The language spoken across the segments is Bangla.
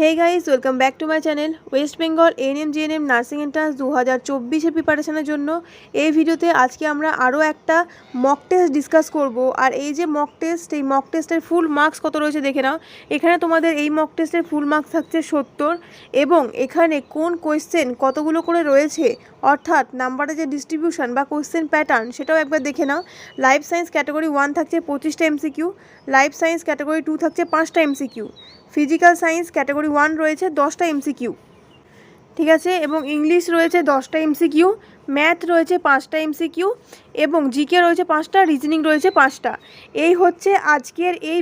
Hey guys, welcome back to my channel. West Bengal ANM GNM nursing entrance 2024-এর প্রিপারেশনের জন্য এই ভিডিওতে আজকে আমরা আরও একটা মক টেস্ট ডিসকাস করব। আর এই যে মক টেস্ট, এই মক টেস্টের ফুল মার্কস কত রয়েছে দেখে নাও। এখানে তোমাদের এই মক টেস্টের ফুল মার্কস থাকছে 70, এবং এখানে কোন কোয়েশ্চেন কতগুলো করে রয়েছে, অর্থাৎ নাম্বারের যে ডিস্ট্রিবিউশন বা কোয়েশ্চেন প্যাটার্ন সেটাও একবার দেখে নাও। লাইফ সায়েন্স ক্যাটাগরি 1 থাকছে 25টা এমসিকিউ, লাইফ সায়েন্স ক্যাটাগরি 2 থাকছে 5টা এমসিকিউ, ফিজিক্যাল সায়েন্স ক্যাটাগরি 1 রয়েছে 10টা এমসিকিউ, ঠিক আছে, এবং ইংলিশ রয়েছে 10টা এমসিকিউ, ম্যাথ রয়েছে 5টা এমসিকিউ, এবং জিকে রয়েছে 5টা, রিজনিং রয়েছে 5টা। এই হচ্ছে আজকের এই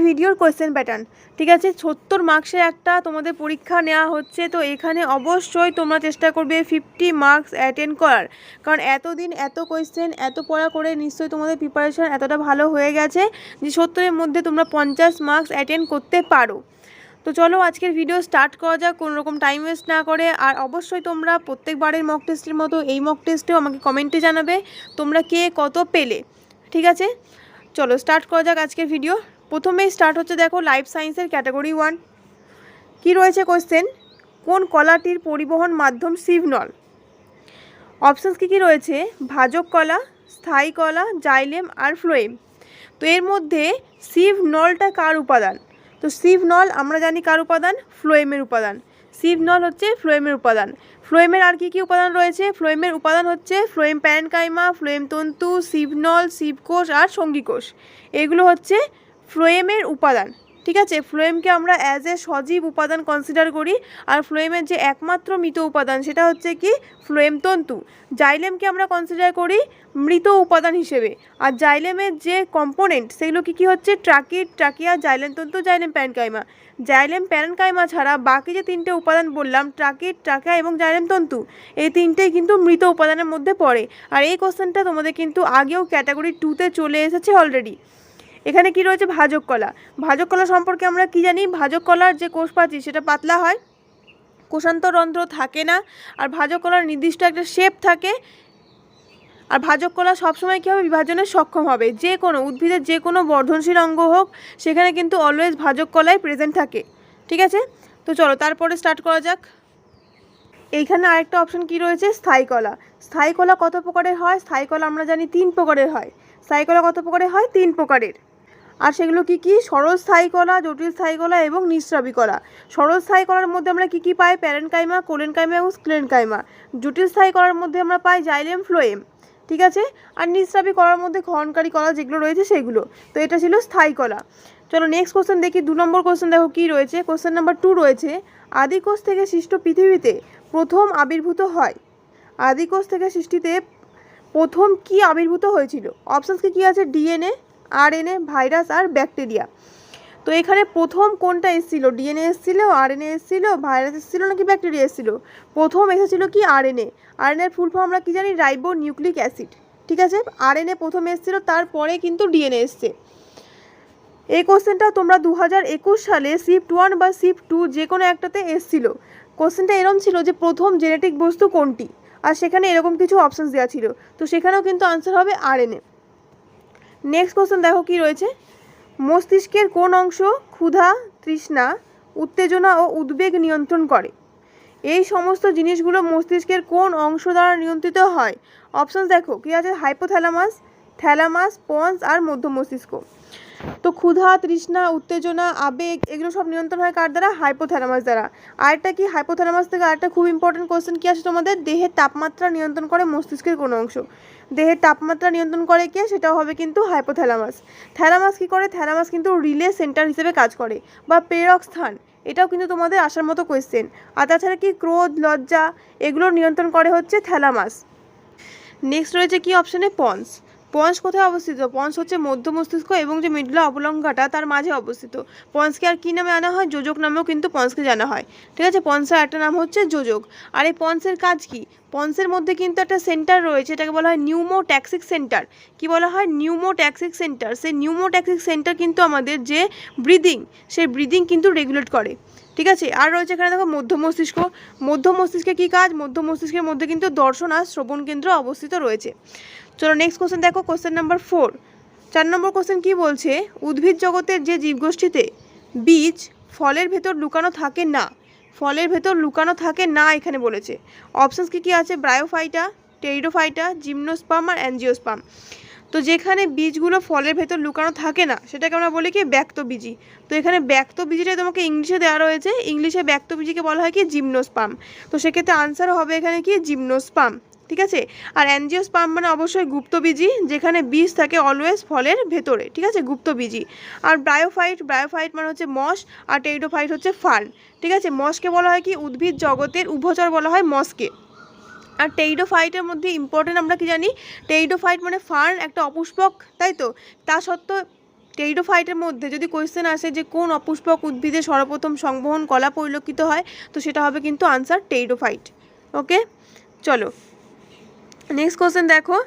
ভিডিওর কোয়েশ্চেন প্যাটার্ন, ঠিক আছে। 70 মার্কসের একটা তোমাদের পরীক্ষা নেওয়া হচ্ছে, তো এখানে অবশ্যই তোমরা চেষ্টা করবে 50 মার্কস অ্যাটেন্ড করার, কারণ এতদিন এত কোয়েশ্চেন এত পড়া করে নিশ্চয়ই তোমাদের প্রিপারেশন এতটা ভালো হয়ে গেছে যে 70-এর মধ্যে তোমরা 50 মার্কস অ্যাটেন্ড করতে পারো। তো চলো আজকের ভিডিও স্টার্ট করা যাক কোনো রকম টাইম ওয়েস্ট না করে। আর অবশ্যই তোমরা প্রত্যেকবারের মক টেস্টের মতো এই মক টেস্টেও আমাকে কমেন্টে জানাবে তোমরা কে কত পেলে, ঠিক আছে। চলো স্টার্ট করা যাক আজকের ভিডিও। প্রথমেই স্টার্ট হচ্ছে, দেখো লাইফ সায়েন্সের ক্যাটাগরি 1 কি রয়েছে কোয়েশ্চেন, কোন কলাটির পরিবহন মাধ্যম সিভনল। অপশানস কী রয়েছে, ভাজক কলা, স্থায়ী কলা, জাইলেম আর ফ্লোয়েম। তো এর মধ্যে সিভনলটা কার উপাদান? তো সিভনল আমরা জানি কার উপাদান, ফ্লোয়েমের উপাদান। সিভনল হচ্ছে ফ্লোয়েমের উপাদান। ফ্লোয়েমের আর কি উপাদান রয়েছে, ফ্লোয়েমের উপাদান হচ্ছে ফ্লোয়েম প্যারেনকাইমা, ফ্লোয়েম তন্তু, সিভনল, শিবকোষ আর সঙ্গীকোষ। এগুলো হচ্ছে ফ্লোয়েমের উপাদান, ঠিক আছে। ফ্লোয়েমকে আমরা অ্যাজ এ সজীব উপাদান কনসিডার করি, আর ফ্লোয়েমের যে একমাত্র মৃত উপাদান সেটা হচ্ছে কি ফ্লোয়েম তন্তু। জাইলেমকে আমরা কনসিডার করি মৃত উপাদান হিসেবে, আর জাইলেমের যে কম্পোনেন্ট সেগুলো কী হচ্ছে ট্রাকিড, ট্রাকিয়া, জাইলেম তন্তু, জাইলেম প্যারেনকাইমা। জাইলেম প্যারেনকাইমা ছাড়া বাকি যে 3টে উপাদান বললাম, ট্রাকিড, ট্রাকিয়া এবং জাইলেম তন্তু, এই 3টেই কিন্তু মৃত উপাদানের মধ্যে পড়ে। আর এই কোশ্চেনটা তোমাদের কিন্তু আগেও ক্যাটাগরি 2-তে চলে এসেছে অলরেডি। এখানে কি রয়েছে, ভাজক কলা। ভাজক কলা সম্পর্কে আমরা কি জানি, ভাজক কলার যে কোষপ্রাচীর সেটা পাতলা হয়, কোষান্তরন্ধ্র থাকে না, আর ভাজক কলার নির্দিষ্ট একটা শেপ থাকে। আর ভাজক কলা সবসময় কী হবে, বিভাজনে সক্ষম হবে। যে কোনো উদ্ভিদের যে কোনো বর্ধনশীল অঙ্গ হোক সেখানে কিন্তু অলওয়েজ ভাজক কলাই প্রেজেন্ট থাকে, ঠিক আছে। তো চলো তারপরে স্টার্ট করা যাক। এইখানে আরেকটা অপশন কি রয়েছে, স্থায়ী কলা। স্থায়ী কলা কত প্রকারের হয়, স্থায়ী কলা আমরা জানি 3 প্রকারের হয়। স্থায়ী কলা কত প্রকারের হয়, 3 প্রকারের। আর সেগুলো কি কি, সরল স্থায়ী কলা, জটিল স্থায়ী কলা এবং নিঃস্রাবী কলা। সরল স্থায়ী কলার মধ্যে আমরা কি কি পাই, প্যারেনকাইমা, কোলেনকাইমা এবং স্ক্লেরেনকাইমা। জটিল স্থায়ী কলার মধ্যে আমরা পাই জাইলেম, ফ্লোয়েম, ঠিক আছে। আর নিঃস্রাবী কলার মধ্যে ক্ষরণকারী কলা যেগুলো রয়েছে সেগুলো। তো এটা ছিল স্থায়ী কলা। চলো নেক্সট কোশ্চেন দেখি। 2 নম্বর কোশ্চেন দেখো কি রয়েছে, কোশ্চেন নাম্বার 2 রয়েছে, আদিকোষ থেকে সৃষ্ট পৃথিবীতে প্রথম আবির্ভূত হয়। আদিকোষ থেকে সৃষ্টিতে প্রথম কি আবির্ভূত হয়েছিল? অপশানস কি আছে, ডিএনএ, আরএনএ, ভাইরাস আর ব্যাকটেরিয়া। তো এখানে প্রথম কোনটা এসেছিল, ডিএনএ এসেছিল, আরএনএ এসেছিল, ভাইরাস এসেছিল নাকি ব্যাকটেরিয়া এসেছিল? প্রথম এসেছিল কি আরএনএ। আরএনএর ফুল ফর্ম আমরা কি জানি, রাইবো নিউক্লিক অ্যাসিড, ঠিক আছে। আরএনএ প্রথম এসেছিল, তারপরে কিন্তু ডিএনএ এসছে। এই কোশ্চেনটা তোমরা 2021 সালে শিফট 1 বা শিফট 2 যে কোনো একটাতে এসেছিল। কোশ্চেনটা এরকম ছিল যে প্রথম জেনেটিক বস্তু কোনটি, আর সেখানে এরকম কিছু অপশানস দেওয়া ছিল, তো সেখানেও কিন্তু আনসার হবে আরএনএ। নেক্সট কোশ্চেন দেখো কি রয়েছে, মস্তিষ্কের কোন অংশ ক্ষুধা, তৃষ্ণা, উত্তেজনা ও উদ্বেগ নিয়ন্ত্রণ করে? এই সমস্ত জিনিসগুলো মস্তিষ্কের কোন অংশ দ্বারা নিয়ন্ত্রিত হয়? অপশানস দেখো কি আছে, হাইপোথ্যালামাস, থ্যালামাস, পন্স আর মধ্য মস্তিষ্ক। তো ক্ষুধা, তৃষ্ণা, উত্তেজনা, আবেগ এগুলো সব নিয়ন্ত্রণ হয় কার দ্বারা, হাইপোথ্যালামাস দ্বারা। আরেকটা কি, হাইপোথ্যালামাস থেকে আরেকটা খুব ইম্পর্টেন্ট কোশ্চেন কি আসে তোমাদের, দেহের তাপমাত্রা নিয়ন্ত্রণ করে মস্তিষ্কের কোন অংশ? দেহের তাপমাত্রা নিয়ন্ত্রণ করে কে, সেটাও হবে কিন্তু হাইপোথ্যালামাস। থ্যালামাস কি করে, থ্যালামাস কিন্তু রিলে সেন্টার হিসেবে কাজ করে, বা প্রেরক স্থান, এটাও কিন্তু তোমাদের আসার মতো কোয়েশ্চেন। আর তাছাড়া কি, ক্রোধ, লজ্জা এগুলো নিয়ন্ত্রণ করে হচ্ছে থ্যালামাস। নেক্সট রয়েছে কি অপশানে, পন্স। পন্স কোথায় অবস্থিত? পন্স হচ্ছে মধ্য মস্তিষ্ক এবং যে মেডুলা অবলঙ্গাটা তার মাঝে অবস্থিত। পন্সকে আর কী নামে আনা হয়, যোজক নামেও কিন্তু পন্সকে জানা হয়, ঠিক আছে। পন্সের একটা নাম হচ্ছে যোজক। আর এই পন্সের কাজ কি, পন্সের মধ্যে কিন্তু একটা সেন্টার রয়েছে, এটাকে বলা হয় নিউমোট্যাক্সিক সেন্টার। কি বলা হয়, নিউমোট্যাক্সিক সেন্টার। সেই নিউমোট্যাক্সিক সেন্টার কিন্তু আমাদের যে ব্রিদিং, সেই ব্রিদিং কিন্তু রেগুলেট করে, ঠিক আছে। আর রয়েছে এখানে দেখো মধ্য মস্তিষ্ক। মধ্য মস্তিষ্কে কী কাজ, মধ্য মস্তিষ্কের মধ্যে কিন্তু দর্শন আর শ্রবণ কেন্দ্র অবস্থিত রয়েছে। চলো নেক্সট কোশ্চেন দেখো, কোশ্চেন নাম্বার 4। 4 নম্বর কোশ্চেন কি বলছে, উদ্ভিদ জগতের যে জীবগোষ্ঠীতে বীজ, ফলের ভেতর লুকানো থাকে না, ফলের ভেতর লুকানো থাকে না এখানে বলেছে। অপশানস কী কী আছে? ব্রায়োফাইটা, টেরিডোফাইটা, জিমনোস্পার্ম আর অ্যাঞ্জিওস্পার্ম। তো যেখানে বীজগুলো ফলের ভেতর লুকানো থাকে না সেটাকে আমরা বলি কি ব্যক্তবীজি। তো এখানে ব্যক্তবীজিটাই তোমাকে ইংলিশে দেওয়া রয়েছে, ইংলিশে ব্যক্তবীজিকে বলা হয় কি জিমনোস্পার্ম। তো সেক্ষেত্রে আনসার হবে এখানে কি জিমনোস্পার্ম, ঠিক আছে। আর অ্যাঞ্জিওস্পার্ম মানে অবশ্যই গুপ্তবীজি, যেখানে বীজ থাকে অলওয়েজ ফলের ভেতরে, ঠিক আছে, গুপ্তবীজি। আর ব্রায়োফাইট মানে হচ্ছে মস, আর টেরিডোফাইট হচ্ছে ফার্ন, ঠিক আছে। মসকে বলা হয় কি উদ্ভিদ জগতের উভচর বলা হয় মসকে। আর টেরিডোফাইটের মধ্যে ইম্পর্টেন্ট আমরা কি জানি, টেরিডোফাইট মানে ফার্ন, একটা অপুষ্পক, তাই তো। তা সত্ত্বেও টেরিডোফাইটের মধ্যে যদি কোয়েশ্চেন আসে যে কোন অপুষ্পক উদ্ভিদে সর্বপ্রথম সংবহন কলা পরিলক্ষিত হয়, তো সেটা হবে কিন্তু আনসার টেরিডোফাইট। ওকে, চলো নেক্সট কোশ্চেন দেখো।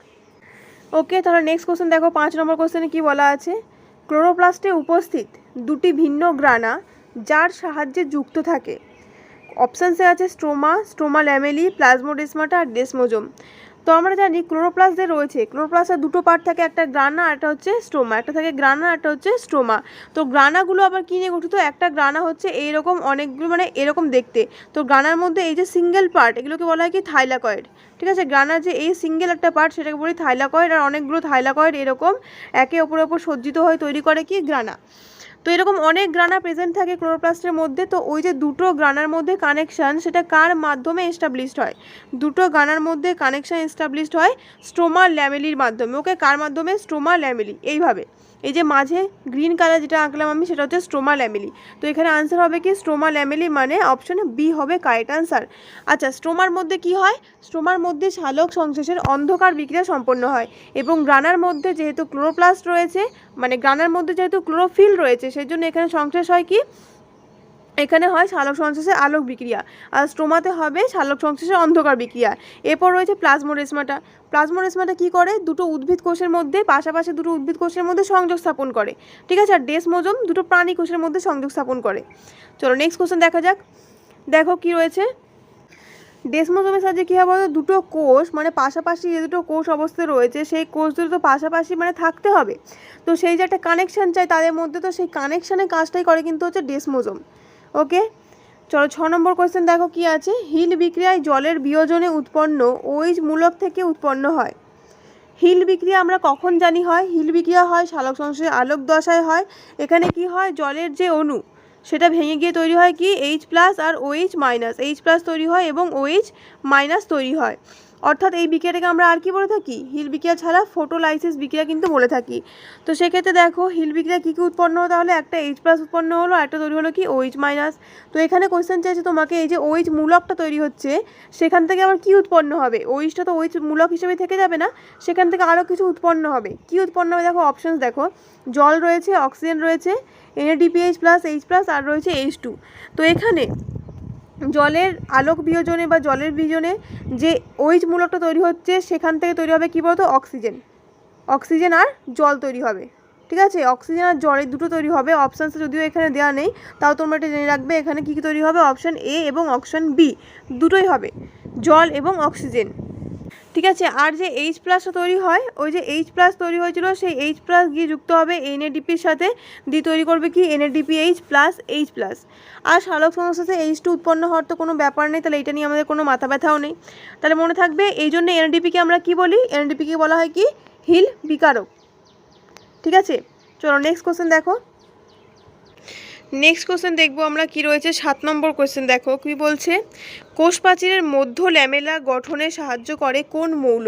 ওকে, তাহলে নেক্সট কোশ্চেন দেখো, 5 নম্বর কোশ্চেনে কি বলা আছে? ক্লোরোপ্লাস্টে উপস্থিত দুটি ভিন্ন গ্রানা যার সাহায্যে যুক্ত থাকে। অপশানসে আছে স্ট্রোমা ল্যামেলি, প্লাজমোডেসমাটা আর ডেসমোজোম। তো আমরা জানি ক্লোরোপ্লাস্ট যে রয়েছে, ক্লোরোপ্লাস্টের দুটো পার্ট থাকে, একটা গ্রানা আর একটা হচ্ছে স্ট্রোমা, একটা থাকে গ্রানা আর একটা হচ্ছে স্ট্রোমা। তো গ্রানাগুলো আবার কী নিয়ে গঠিত? একটা গ্রানা হচ্ছে এইরকম অনেকগুলো, মানে এরকম দেখতে। তো গ্রানার মধ্যে এই যে সিঙ্গেল পার্ট, এগুলোকে বলা হয় কি থাইলাকয়েড, ঠিক আছে। গ্রানার যে এই সিঙ্গেল একটা পার্ট সেটাকে বলি থাইলাকয়েড, আর অনেকগুলো থাইলাকয়েড এরকম একে অপরের ওপর সজ্জিত হয়ে তৈরি করে কি গ্রানা। তো এরকম অনেক গ্রানা প্রেজেন্ট থাকে ক্লোরোপ্লাস্টের মধ্যে। তো ওই যে দুটো গ্রানার মধ্যে কানেকশান, সেটা কার মাধ্যমে এস্টাবলিশড হয়? দুটো গ্রানার মধ্যে কানেকশান এস্টাবলিশড হয় স্ট্রোমা ল্যামেলির মাধ্যমে। ওকে, কার মাধ্যমে? Stroma lamellae. এইভাবে এই যে মাঝে গ্রিন কালার যেটা আঁকলাম আমি, সেটা হচ্ছে স্ট্রোমা ল্যামেলি। তো এখানে আনসার হবে কি স্ট্রোমা ল্যামেলি, মানে অপশন বি হবে কারেক্ট আনসার। আচ্ছা, স্ট্রোমার মধ্যে কি হয়? স্ট্রোমার মধ্যে সালোক সংশ্লেষের অন্ধকার বিক্রিয়া সম্পন্ন হয়, এবং গ্রানার মধ্যে যেহেতু ক্লোরোপ্লাস্ট রয়েছে, মানে গ্রানার মধ্যে যেহেতু ক্লোরোফিল রয়েছে, সেই জন্য এখানে সংশ্লেষ হয় কি, এখানে হয় সালোক সংশ্লেষের আলোক বিক্রিয়া, আর স্ট্রোমাতে হবে সালোক সংশ্লেষের অন্ধকার বিক্রিয়া। এরপর রয়েছে প্লাজমোডেসমাটা। প্লাজমোডেসমাটা কী করে? দুটো উদ্ভিদ কোষের মধ্যে, পাশাপাশি দুটো উদ্ভিদ কোষের মধ্যে সংযোগ স্থাপন করে, ঠিক আছে। আর ডেসমোজোম দুটো প্রাণী কোষের মধ্যে সংযোগ স্থাপন করে। চলো নেক্সট কোশ্চেন দেখা যাক। দেখো কি রয়েছে। ডেসমোজোমের সাহায্যে কী হবে? দুটো কোষ, মানে পাশাপাশি যে দুটো কোষ অবস্থায় রয়েছে, সেই কোষ দুটো তো পাশাপাশি মানে থাকতে হবে। তো সেই যে একটা কানেকশান চাই তাদের মধ্যে, তো সেই কানেকশানের কাজটাই করে কিন্তু হচ্ছে ডেসমোজোম। ওকে, চলো 6 নম্বর কোয়েশ্চেন দেখো কি আছে। হিল বিক্রিয়ায় জলের বিয়োজনে উৎপন্ন OH মূলক থেকে উৎপন্ন হয়। হিল বিক্রিয়া আমরা কখন জানি হয়? হিল বিক্রিয়া হয় সালোক সংশ্লেষের আলোক দশায় হয়। এখানে কি হয়? জলের যে অণু সেটা ভেঙে গিয়ে তৈরি হয় কি H+ আর OH-, H+ তৈরি হয় এবং OH- তৈরি হয়। অর্থাৎ এই বিক্রিয়াটাকে আমরা আর কি বলে থাকি? হিল বিক্রিয়া ছাড়া ফটোলাইসিস বিক্রিয়া কিন্তু বলে থাকি। তো সেক্ষেত্রে দেখো হিল বিক্রিয়া কী কী উৎপন্ন হলো? তাহলে একটা H+ উৎপন্ন হলো, একটা তৈরি হলো কি OH-। তো এখানে কোয়েশ্চেন চাইছে তোমাকে, এই যে OH মূলকটা তৈরি হচ্ছে সেখান থেকে আবার কি উৎপন্ন হবে? OH-টা তো OH মূলক হিসেবে থেকে যাবে না, সেখান থেকে আরও কিছু উৎপন্ন হবে। কি উৎপন্ন হবে? দেখো অপশানস দেখো, জল রয়েছে, অক্সিজেন রয়েছে, NADPH+, H+, আর রয়েছে H2। তো এখানে জলের আলোক বিয়োজনে বা জলের বিয়োজনে যে OH মূলকটা তৈরি হচ্ছে সেখান থেকে তৈরি হবে কি বলতো? অক্সিজেন আর জল তৈরি হবে, ঠিক আছে। অক্সিজেন আর জল এই দুটো তৈরি হবে। অপশানসে যদিও এখানে দেওয়া নেই, তাও তোমরা এটা জেনে রাখবে এখানে কী কী তৈরি হবে। অপশান এ এবং অপশান বি দুটোই হবে, জল এবং অক্সিজেন, ঠিক আছে। আর যে H+ তৈরি হয়, ওই যে H+ তৈরি হয়েছিল, সেই H+ গিয়ে যুক্ত হবে NADPর সাথে, দিয়ে তৈরি করবে কি NADPH+H+। আর সালোক সংশ্লেষে H2 উৎপন্ন হওয়ার তো কোনো ব্যাপার নেই, তাহলে এটা নিয়ে আমাদের কোনো মাথা ব্যথাও নেই। তাহলে মনে থাকবে এই জন্য NADPকে আমরা কি বলি? NADPকে বলা হয় কি হিল বিকারক, ঠিক আছে। চলো নেক্সট কোশ্চেন দেখো। নেক্সট কোশ্চেন দেখবো আমরা কি রয়েছে। 7 নম্বর কোশ্চেন দেখো কি বলছে। কোষ প্রাচীরের মধ্য ল্যামেলা গঠনে সাহায্য করে কোন মৌল?